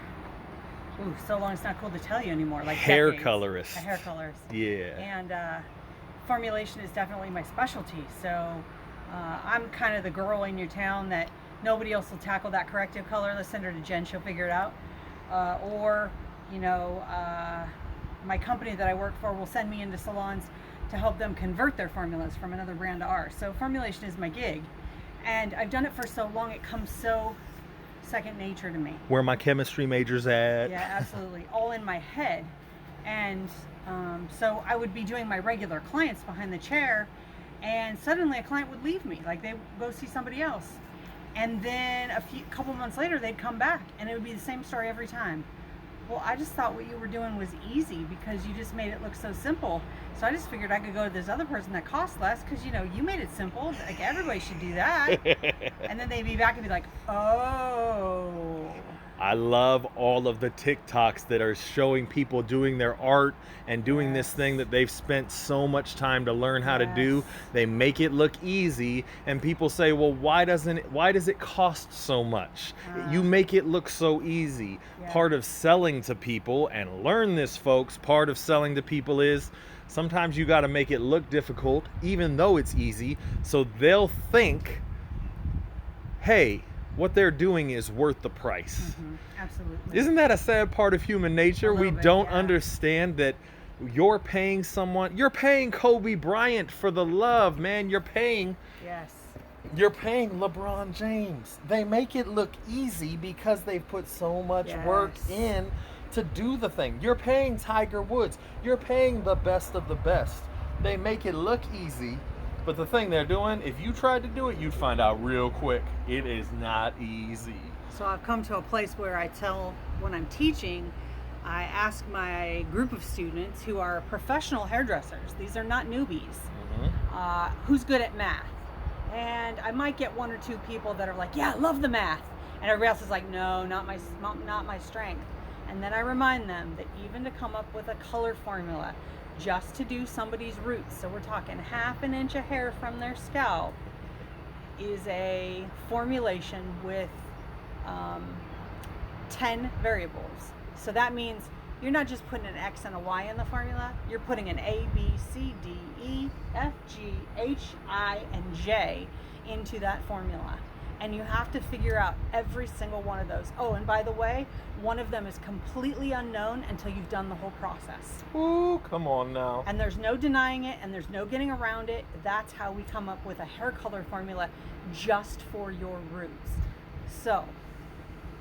so long it's not cool to tell you anymore. Like hair decades. colorist. A hair colorist. Yeah. And formulation is definitely my specialty. So I'm kind of the girl in your town that nobody else will tackle that corrective color. Let's send her to Jen. She'll figure it out. My company that I work for will send me into salons to help them convert their formulas from another brand to ours. So formulation is my gig. And I've done it for so long, it comes so second nature to me. Where my chemistry major's at. Yeah, absolutely. All in my head. And so I would be doing my regular clients behind the chair, and suddenly a client would leave me. Like, they would go see somebody else. And then couple months later, they'd come back, and it would be the same story every time. Well, I just thought what you were doing was easy because you just made it look so simple. So I just figured I could go to this other person that costs less because, you made it simple. Like, everybody should do that. And then they'd be back and be like, oh. I love all of the TikToks that are showing people doing their art and doing this thing that they've spent so much time to learn how to do. They make it look easy, and people say, well, why does it cost so much? You make it look so easy. Part of selling to people, and learn this, folks, part of selling to people is sometimes you got to make it look difficult even though it's easy, so they'll think, hey, what they're doing is worth the price. Absolutely. Isn't that a sad part of human nature? We don't understand that you're paying Kobe Bryant for the love, man. You're paying LeBron James. They make it look easy because they've put so much work in to do the thing. You're paying Tiger Woods. You're paying the best of the best. They make it look easy. But the thing they're doing, if you tried to do it, you'd find out real quick, it is not easy. So I've come to a place where I tell, when I'm teaching, I ask my group of students who are professional hairdressers, these are not newbies, who's good at math? And I might get one or two people that are like, yeah, I love the math. And everybody else is like, no, not my strength. And then I remind them that even to come up with a color formula, just to do somebody's roots, so we're talking half an inch of hair from their scalp, is a formulation with 10 variables. So that means you're not just putting an X and a Y in the formula, you're putting an A, B, C, D, E, F, G, H, I, and J into that formula. And you have to figure out every single one of those. Oh, and by the way, one of them is completely unknown until you've done the whole process. Ooh, come on now. And there's no denying it, and there's no getting around it. That's how we come up with a hair color formula just for your roots. So,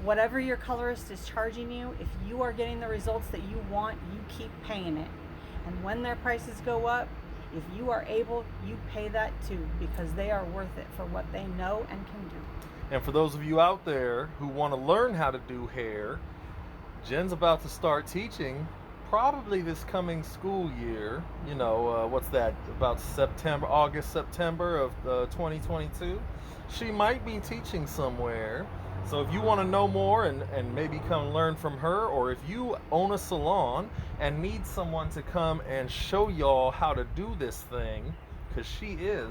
whatever your colorist is charging you, if you are getting the results that you want, you keep paying it. And when their prices go up, if you are able, you pay that too, because they are worth it for what they know and can do. And for those of you out there who want to learn how to do hair, Jen's about to start teaching probably this coming school year, you know, what's that, about September, August, September of 2022, she might be teaching somewhere. So if you want to know more and maybe come learn from her, or if you own a salon and need someone to come and show y'all how to do this thing, because she is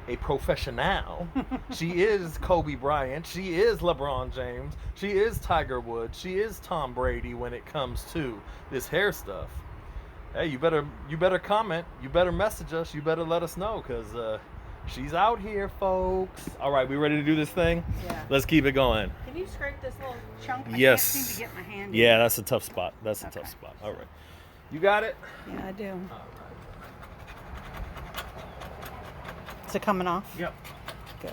a professional. She is Kobe Bryant. She is LeBron James. She is Tiger Woods. She is Tom Brady when it comes to this hair stuff. Hey, you better comment. You better message us. You better let us know, because she's out here, folks. All right, we ready to do this thing? Yeah. Let's keep it going. Can you scrape this little chunk? Yes. I can't seem to get my hand in. Yeah, that's a tough spot. That's a tough spot. All right. You got it? Yeah, I do. All right. Is it coming off? Yep. Good.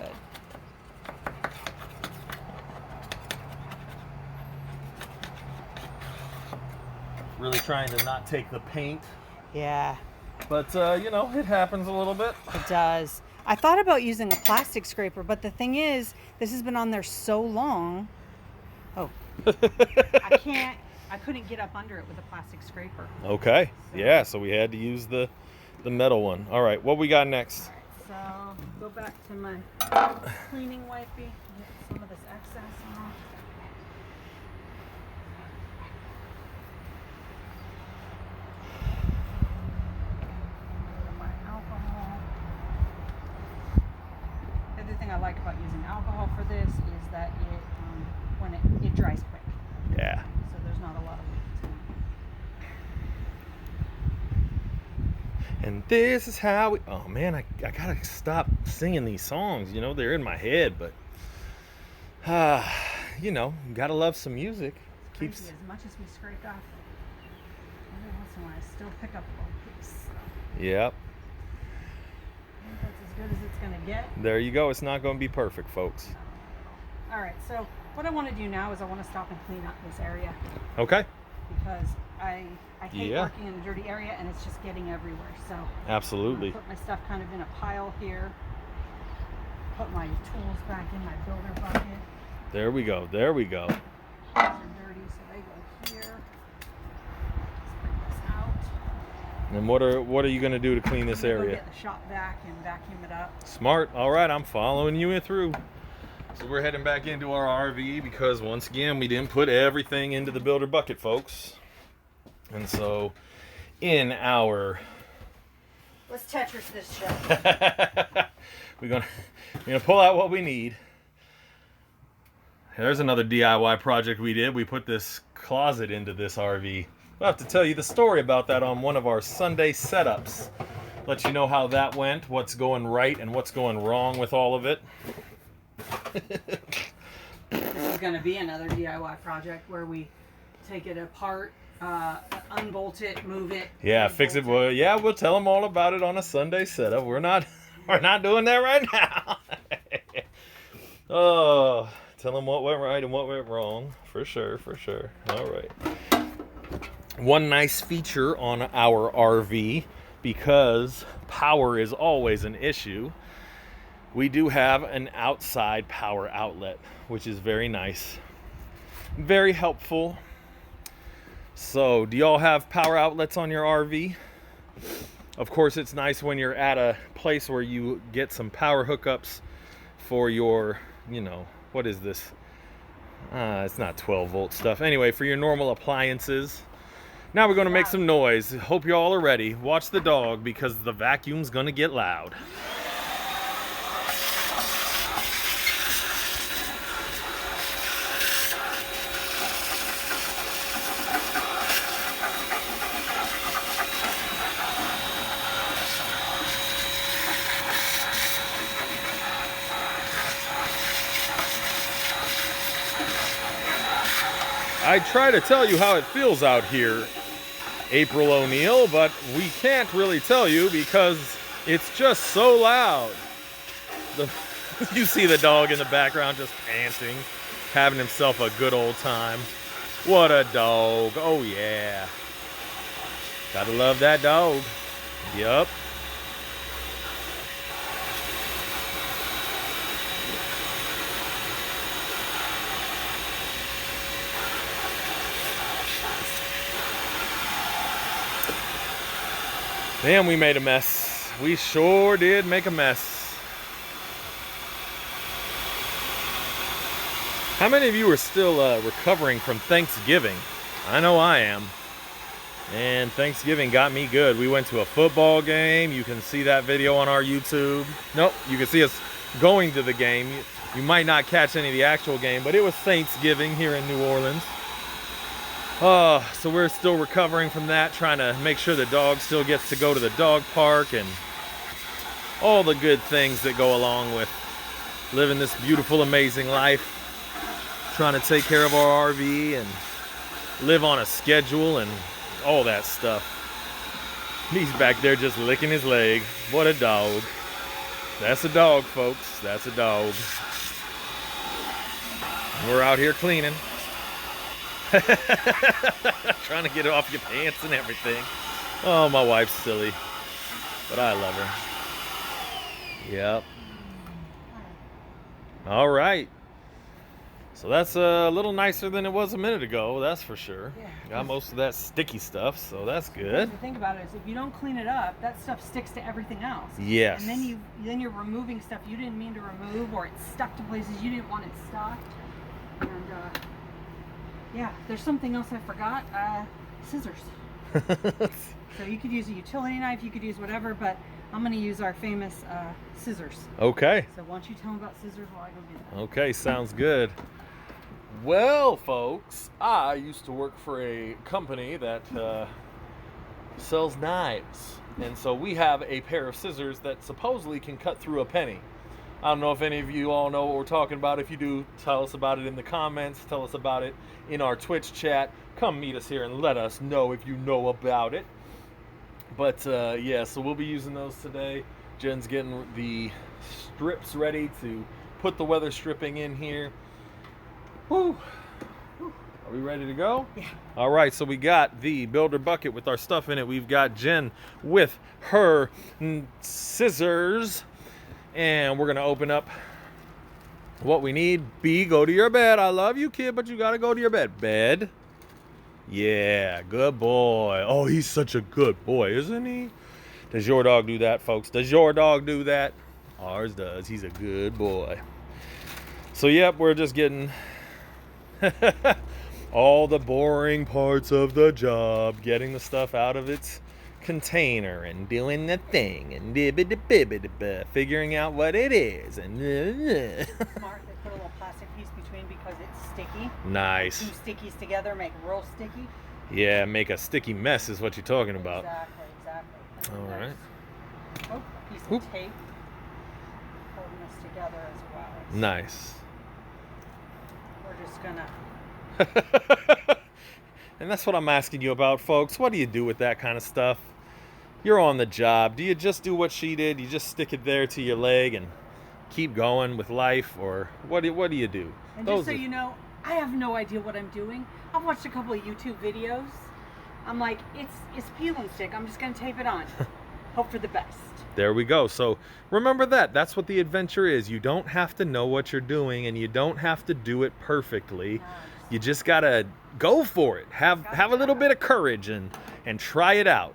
Really trying to not take the paint. Yeah, But, you know, it happens a little bit. it does. I thought about using a plastic scraper, but the thing is, this has been on there so long. Oh. I couldn't get up under it with a plastic scraper. Okay. Yeah, so we had to use the metal one. All right, what we got next? So, go back to my cleaning wipey, get some of this excess off. My alcohol. The other thing I like about using alcohol for this is that it dries quick. Yeah. So there's not a lot of leak. And this is how we... Oh, man, I gotta stop singing these songs. You know, they're in my head, but... you know, you gotta love some music. Keeps as much as we scrape off. Every once in a while, I still pick up a little piece. Yep. I think that's as good as it's gonna get. There you go. It's not gonna be perfect, folks. All right, so what I want to do now is I want to stop and clean up this area Okay. because I hate Yeah. working in a dirty area and it's just getting everywhere. So Absolutely. I'm gonna put my stuff kind of in a pile here. Put my tools back in my builder bucket. There we go. There we go. These are dirty, so they go here. Let's bring this out. And what are you gonna do to clean this I'm gonna go area? get the shop vac and vacuum it up. Smart. All right, I'm following you through. So we're heading back into our RV because once again we didn't put everything into the builder bucket, folks. And so in our Let's Tetris this shit. we're gonna pull out what we need. There's another DIY project we did. We put this closet into this RV. I'll have to tell you the story about that on one of our Sunday setups. Let you know how that went, what's going right and what's going wrong with all of it. This is going to be another DIY project where we take it apart, unbolt it, move it. Yeah, fix it. Well, yeah, we'll tell them all about it on a Sunday setup. We're not doing that right now. Oh, tell them what went right and what went wrong. For sure, for sure. All right. One nice feature on our RV, because power is always an issue, we do have an outside power outlet, which is very nice, very helpful. So, do y'all have power outlets on your RV? Of course, it's nice when you're at a place where you get some power hookups for your, you know, what is this? It's not 12 volt stuff. Anyway, for your normal appliances. Now we're going to make some noise. Hope you all are ready. Watch the dog because the vacuum's going to get loud. I try to tell you how it feels out here, April O'Neil, but we can't really tell you because it's just so loud. You see the dog in the background just panting, having himself a good old time. What a dog. Oh yeah. Gotta love that dog. Yup. Damn, we made a mess. We sure did make a mess. How many of you are still recovering from Thanksgiving? I know I am. And Thanksgiving got me good. We went to a football game. You can see that video on our YouTube. Nope, you can see us going to the game. You might not catch any of the actual game, but it was Thanksgiving here in New Orleans. So we're still recovering from that, trying to make sure the dog still gets to go to the dog park and all the good things that go along with living this beautiful, amazing life. Trying to take care of our RV and live on a schedule and all that stuff. He's back there just licking his leg. What a dog. That's a dog, folks. That's a dog. We're out here cleaning. Trying to get it off your pants and everything. Oh, my wife's silly. But I love her. Yep. All right. So that's a little nicer than it was a minute ago, that's for sure. Yeah. Got most of that sticky stuff, so that's good. The thing about it is if you don't clean it up, that stuff sticks to everything else. Yes. And then you're removing stuff you didn't mean to remove, or it's stuck to places you didn't want it stuck. And yeah, there's something else I forgot. Scissors. So you could use a utility knife, you could use whatever, but I'm going to use our famous scissors. Okay. So why don't you tell them about scissors while I go do that? Okay, sounds good. Well, folks, I used to work for a company that sells knives. And so we have a pair of scissors that supposedly can cut through a penny. I don't know if any of you all know what we're talking about. If you do, tell us about it in the comments. Tell us about it in our Twitch chat. Come meet us here and let us know if you know about it. But yeah, so we'll be using those today. Jen's getting the strips ready to put the weather stripping in here. Woo. Are we ready to go? Yeah. All right, so we got the builder bucket with our stuff in it. We've got Jen with her scissors. And we're going to open up what we need. B, go to your bed. I love you, kid, but you got to go to your bed. Bed. Yeah, good boy. Oh, he's such a good boy, isn't he? Does your dog do that, folks? Does your dog do that? Ours does. He's a good boy. So, yep, we're just getting all the boring parts of the job, getting the stuff out of its container and doing the thing and figuring out what it is. And Smart, they put a little plastic piece between because it's sticky. Nice. Two stickies together make real sticky. Yeah, make a sticky mess is what you're talking about. Exactly. All right. Oh, a piece of tape holding this together as well. Nice. We're just gonna. And that's what I'm asking you about, folks. What do you do with that kind of stuff? You're on the job. Do you just do what she did? You just stick it there to your leg and keep going with life? Or what do you do? And just so you know, I have no idea what I'm doing. I've watched a couple of YouTube videos. I'm like, it's peel and stick. I'm just going to tape it on. Hope for the best. There we go. So remember that. That's what the adventure is. You don't have to know what you're doing, and you don't have to do it perfectly. You just got to go for it. Have a little bit of courage and try it out.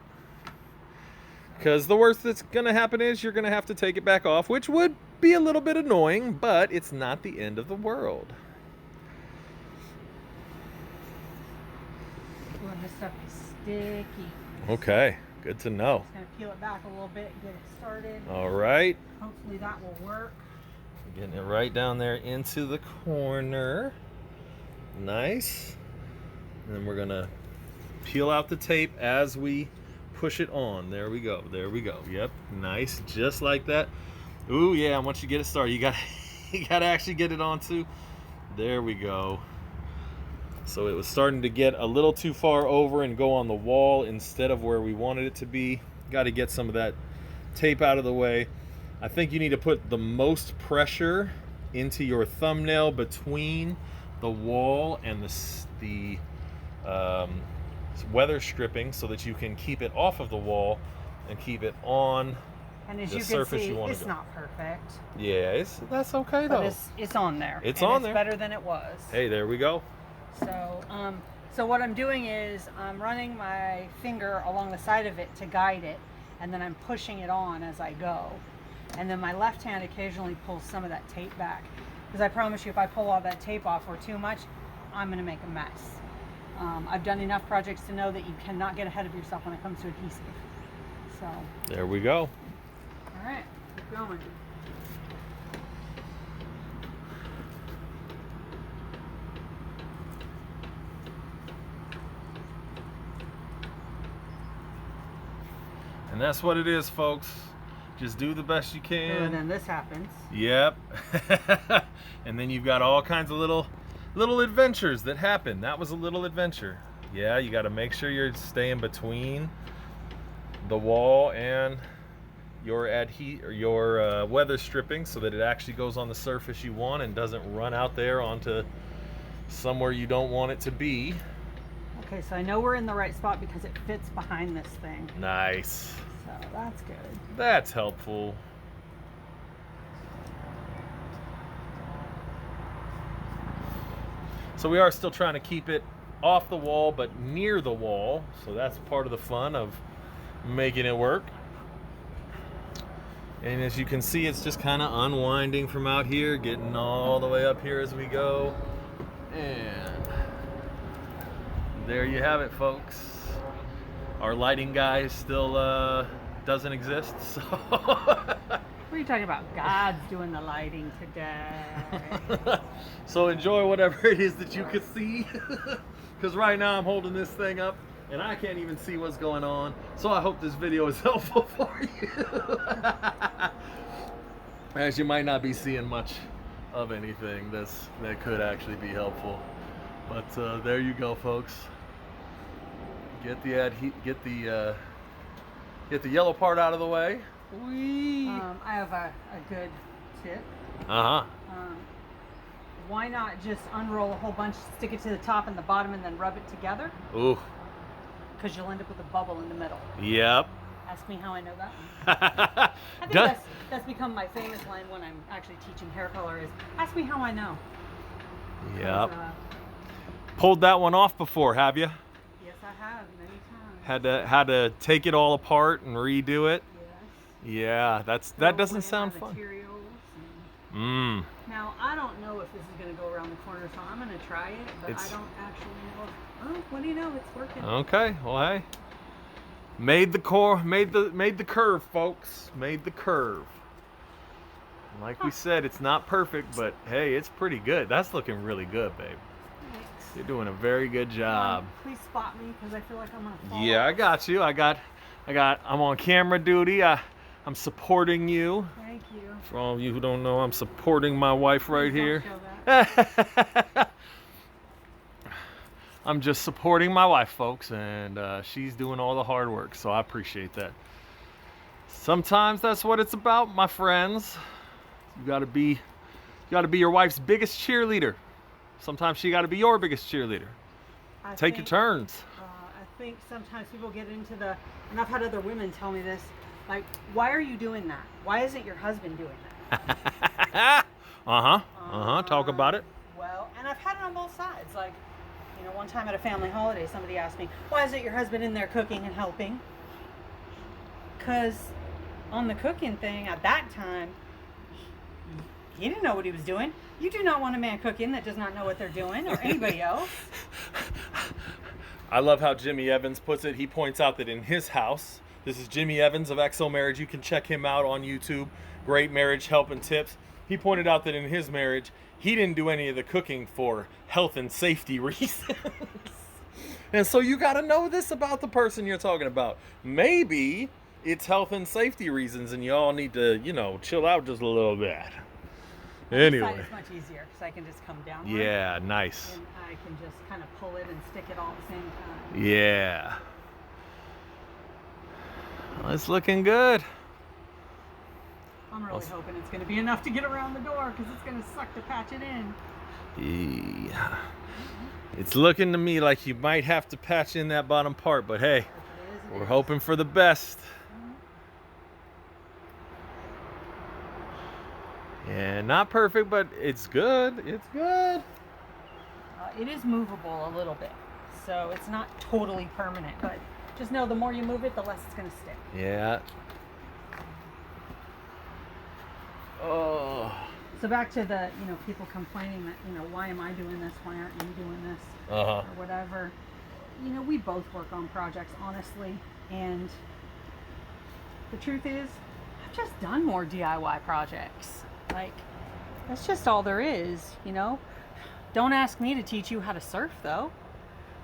Because the worst that's going to happen is you're going to have to take it back off, which would be a little bit annoying, but it's not the end of the world. Ooh, and this stuff is sticky. Okay, good to know. Just going to peel it back a little bit and get it started. All right. Hopefully that will work. Getting it right down there into the corner. Nice. And then we're going to peel out the tape as we push it on. There we go. There we go. Yep. Nice. Just like that. Ooh, yeah. Once you get it started, you got to actually get it on too. There we go. So it was starting to get a little too far over and go on the wall instead of where we wanted it to be. Got to get some of that tape out of the way. I think you need to put the most pressure into your thumbnail between the wall and the weather stripping so that you can keep it off of the wall and keep it on and as the you surface can see, you want it's to go. not perfect. Yeah, that's okay though. But it's on there. It's and on it's there. Better than it was. Hey, there we go. So what I'm doing is I'm running my finger along the side of it to guide it, and then I'm pushing it on as I go. And then my left hand occasionally pulls some of that tape back. Because I promise you, if I pull all that tape off or too much, I'm going to make a mess. I've done enough projects to know that you cannot get ahead of yourself when it comes to adhesive. So. There we go. All right, keep going. And that's what it is, folks. Just do the best you can. And then this happens. Yep. And then you've got all kinds of little adventures that happen. That was a little adventure. Yeah, you got to make sure you're staying between the wall and your weather stripping so that it actually goes on the surface you want and doesn't run out there onto somewhere you don't want it to be. Okay, so I know we're in the right spot because it fits behind this thing. Nice. So that's good. That's helpful. So we are still trying to keep it off the wall but near the wall. So that's part of the fun of making it work. And as you can see, it's just kind of unwinding from out here, getting all the way up here as we go. And there you have it, folks. Our lighting guy still doesn't exist, so. What are you talking about? God's doing the lighting today. So enjoy whatever it is that you can see. Because right now I'm holding this thing up and I can't even see what's going on. So I hope this video is helpful for you. As you might not be seeing much of anything that could actually be helpful. But there you go, folks. Get the yellow part out of the way. Whee! I have a good tip. Uh-huh. Why not just unroll a whole bunch, stick it to the top and the bottom, and then rub it together? Ooh. Because you'll end up with a bubble in the middle. Yep. Ask me how I know that. I think that's become my famous line when I'm actually teaching hair color is, ask me how I know. Yep. Pulled that one off before, have you? Yes, I have, many times. Had to take it all apart and redo it. Yes. Yeah, that doesn't sound fun. Now, I don't know if this is going to go around the corner, so I'm going to try it, but I don't actually know. Oh, what do you know? It's working. Okay, well, hey. Made the curve, folks. Made the curve. Like we said, it's not perfect, but hey, it's pretty good. That's looking really good, babe. Thanks. You're doing a very good job. Please spot me, because I feel like I'm going to fall Yeah, I off. got you. I'm on camera duty. I'm supporting you. Thank you. For all of you who don't know, I'm supporting my wife right Please here. don't show that. I'm just supporting my wife, folks, and she's doing all the hard work, so I appreciate that. Sometimes that's what it's about, my friends. You gotta be your wife's biggest cheerleader. Sometimes she gotta be your biggest cheerleader. Take your turns. I think sometimes people get into and I've had other women tell me this, like, why are you doing that? Why isn't your husband doing that? Talk about it. Well, and I've had it on both sides. Like, one time at a family holiday, somebody asked me, why isn't your husband in there cooking and helping? Because on the cooking thing, at that time, he didn't know what he was doing. You do not want a man cooking that does not know what they're doing, or anybody else. I love how Jimmy Evans puts it. He points out that in his house, this is Jimmy Evans of XO Marriage. You can check him out on YouTube. Great marriage help and tips. He pointed out that in his marriage, he didn't do any of the cooking for health and safety reasons. And so you got to know this about the person you're talking about. Maybe it's health and safety reasons and you all need to, chill out just a little bit. Anyway. It's much easier because I can just come down. Yeah, nice. And I can just kind of pull it and stick it all at the same time. Yeah. Well, it's looking good. I'm really hoping it's going to be enough to get around the door because it's going to suck to patch it in. Yeah. It's looking to me like you might have to patch in that bottom part, but hey, we're hoping for the best. Yeah, not perfect, but it's good. It's good. It is movable a little bit, so it's not totally permanent, but Just know the more you move it, the less it's going to stick. Yeah. Oh. So back to the, people complaining that, why am I doing this? Why aren't you doing this? Uh-huh. Or whatever. We both work on projects, honestly. And the truth is, I've just done more DIY projects. Like, that's just all there is, Don't ask me to teach you how to surf, though.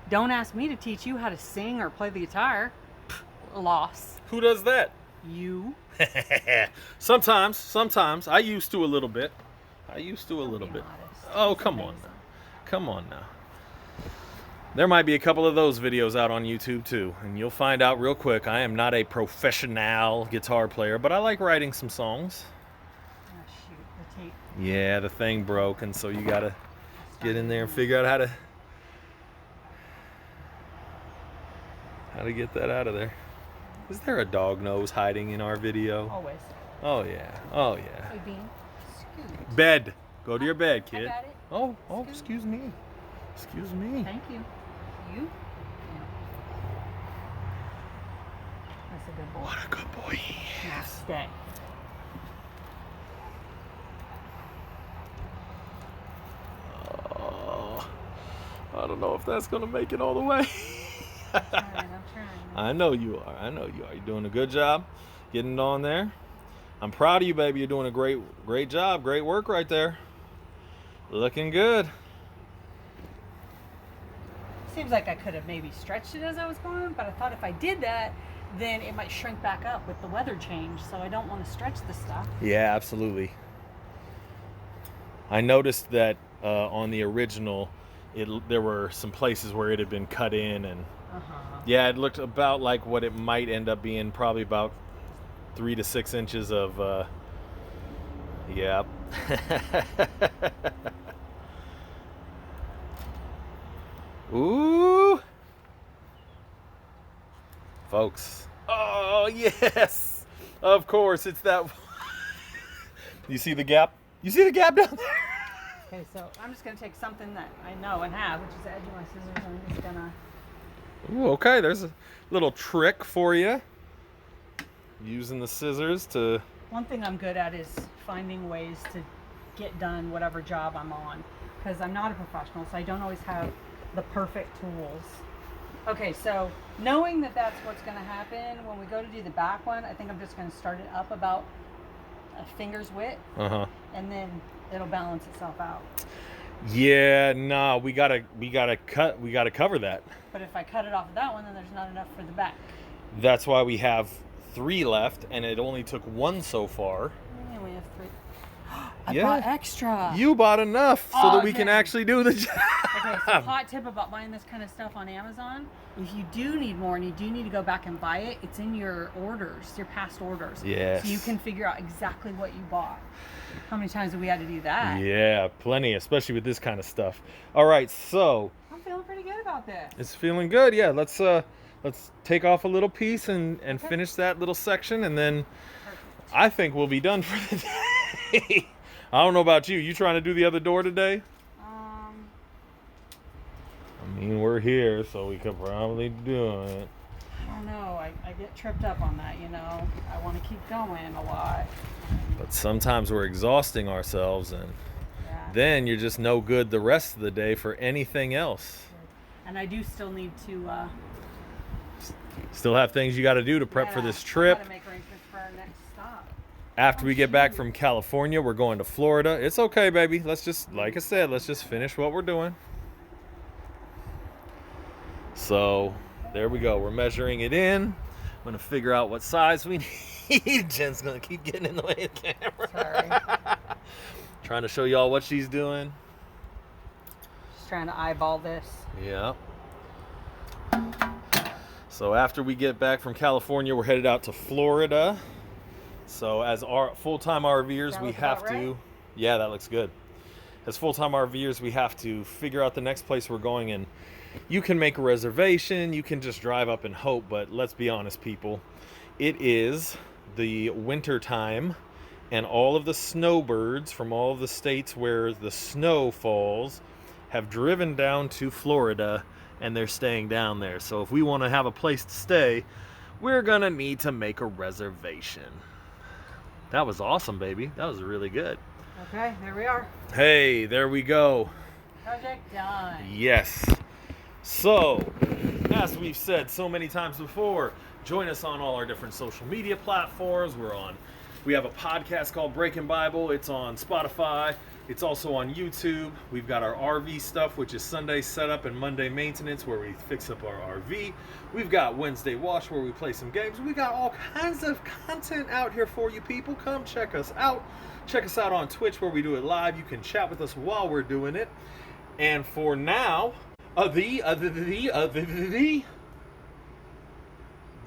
Don't ask me to teach you how to sing or play the guitar. Loss. Who does that? You. Sometimes. I used to a little bit. Modest. Oh, come on now. Come on now. There might be a couple of those videos out on YouTube too, and you'll find out real quick. I am not a professional guitar player, but I like writing some songs. Oh, shoot. The tape. Yeah, the thing broke, and so you gotta get in there and figure out how to get that out of there. Is there a dog nose hiding in our video? Always. Oh yeah. Oh yeah. Hey, Bean. Scoot. Bed. Go to your bed, kid. I got it. Oh, Scoot. excuse me. Excuse me. Thank you. You? Yeah. That's a good boy. What a good boy. Now stay. Oh, I don't know if that's gonna make it all the way. I'm trying. I know you are. You're doing a good job getting it on there. I'm proud of you, baby. You're doing a great job. Great work right there. Looking good. Seems like I could have maybe stretched it as I was going, but I thought if I did that, then it might shrink back up with the weather change, so I don't want to stretch the stuff. Yeah, absolutely. I noticed that on the original, there were some places where it had been cut in, and yeah, it looked about like what it might end up being, probably about 3 to 6 inches of, yeah. Ooh. Folks. Oh, yes. Of course, it's that. You see the gap? You see the gap down there? Okay, so I'm just going to take something that I know and have, which is the edge of my scissors, and I'm just going to... Ooh, okay, there's a little trick for you. Using the scissors to... One thing I'm good at is finding ways to get done whatever job I'm on, because I'm not a professional, so I don't always have the perfect tools. Okay, so knowing that that's what's going to happen, when we go to do the back one, I think I'm just going to start it up about a finger's width, and then it'll balance itself out. Yeah, nah, we gotta cover that. But if I cut it off of that one, then there's not enough for the back. That's why we have 3 left, and it only took 1 so far. Yeah, we have 3. I bought extra. You bought enough so that we can actually do the job. Okay, so hot tip about buying this kind of stuff on Amazon: if you do need more and you do need to go back and buy it, it's in your orders, your past orders. Yes. So you can figure out exactly what you bought. How many times have we had to do that? Yeah, plenty, especially with this kind of stuff. All right, so I'm feeling pretty good about this. it's feeling good. Yeah, let's take off a little piece and finish that little section, and then I think we'll be done for the day. I don't know about you. You trying to do the other door today? I mean, we're here, so we could probably do it. I don't know. I get tripped up on that, I want to keep going a lot. But sometimes we're exhausting ourselves, and then you're just no good the rest of the day for anything else. And I do still need to... Still have things you got to do to prep for this trip. I gotta make arrangements for our next stop. After we get back from California, we're going to Florida. It's okay, baby. Let's just, like I said, let's just finish what we're doing. So, there we go. We're measuring it in. I'm going to figure out what size we need. Jen's going to keep getting in the way of the camera. Sorry. Trying to show y'all what she's doing. Just trying to eyeball this. Yeah. So after we get back from California, we're headed out to Florida. So as our full-time RVers, we have to... Right? Yeah, that looks good. As full-time RVers, we have to figure out the next place we're going, and you can make a reservation, you can just drive up and hope, but let's be honest, people. It is the winter time, and all of the snowbirds from all of the states where the snow falls have driven down to Florida and they're staying down there. So if we want to have a place to stay, we're gonna need to make a reservation. That was awesome, baby. That was really good. Okay, there we are. Hey, there we go. Project done. Yes. So, as we've said so many times before, join us on all our different social media platforms. We have a podcast called Breaking Bible. It's on Spotify. It's also on YouTube. We've got our RV stuff, which is Sunday setup and Monday maintenance, where we fix up our RV. We've got Wednesday Wash, where we play some games. We got all kinds of content out here for you people. Come check us out. Check us out on Twitch, where we do it live. You can chat with us while we're doing it. And for now,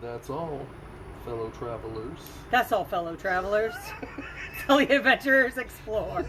that's all, fellow travelers. That's all, fellow travelers. Till the adventurers explore.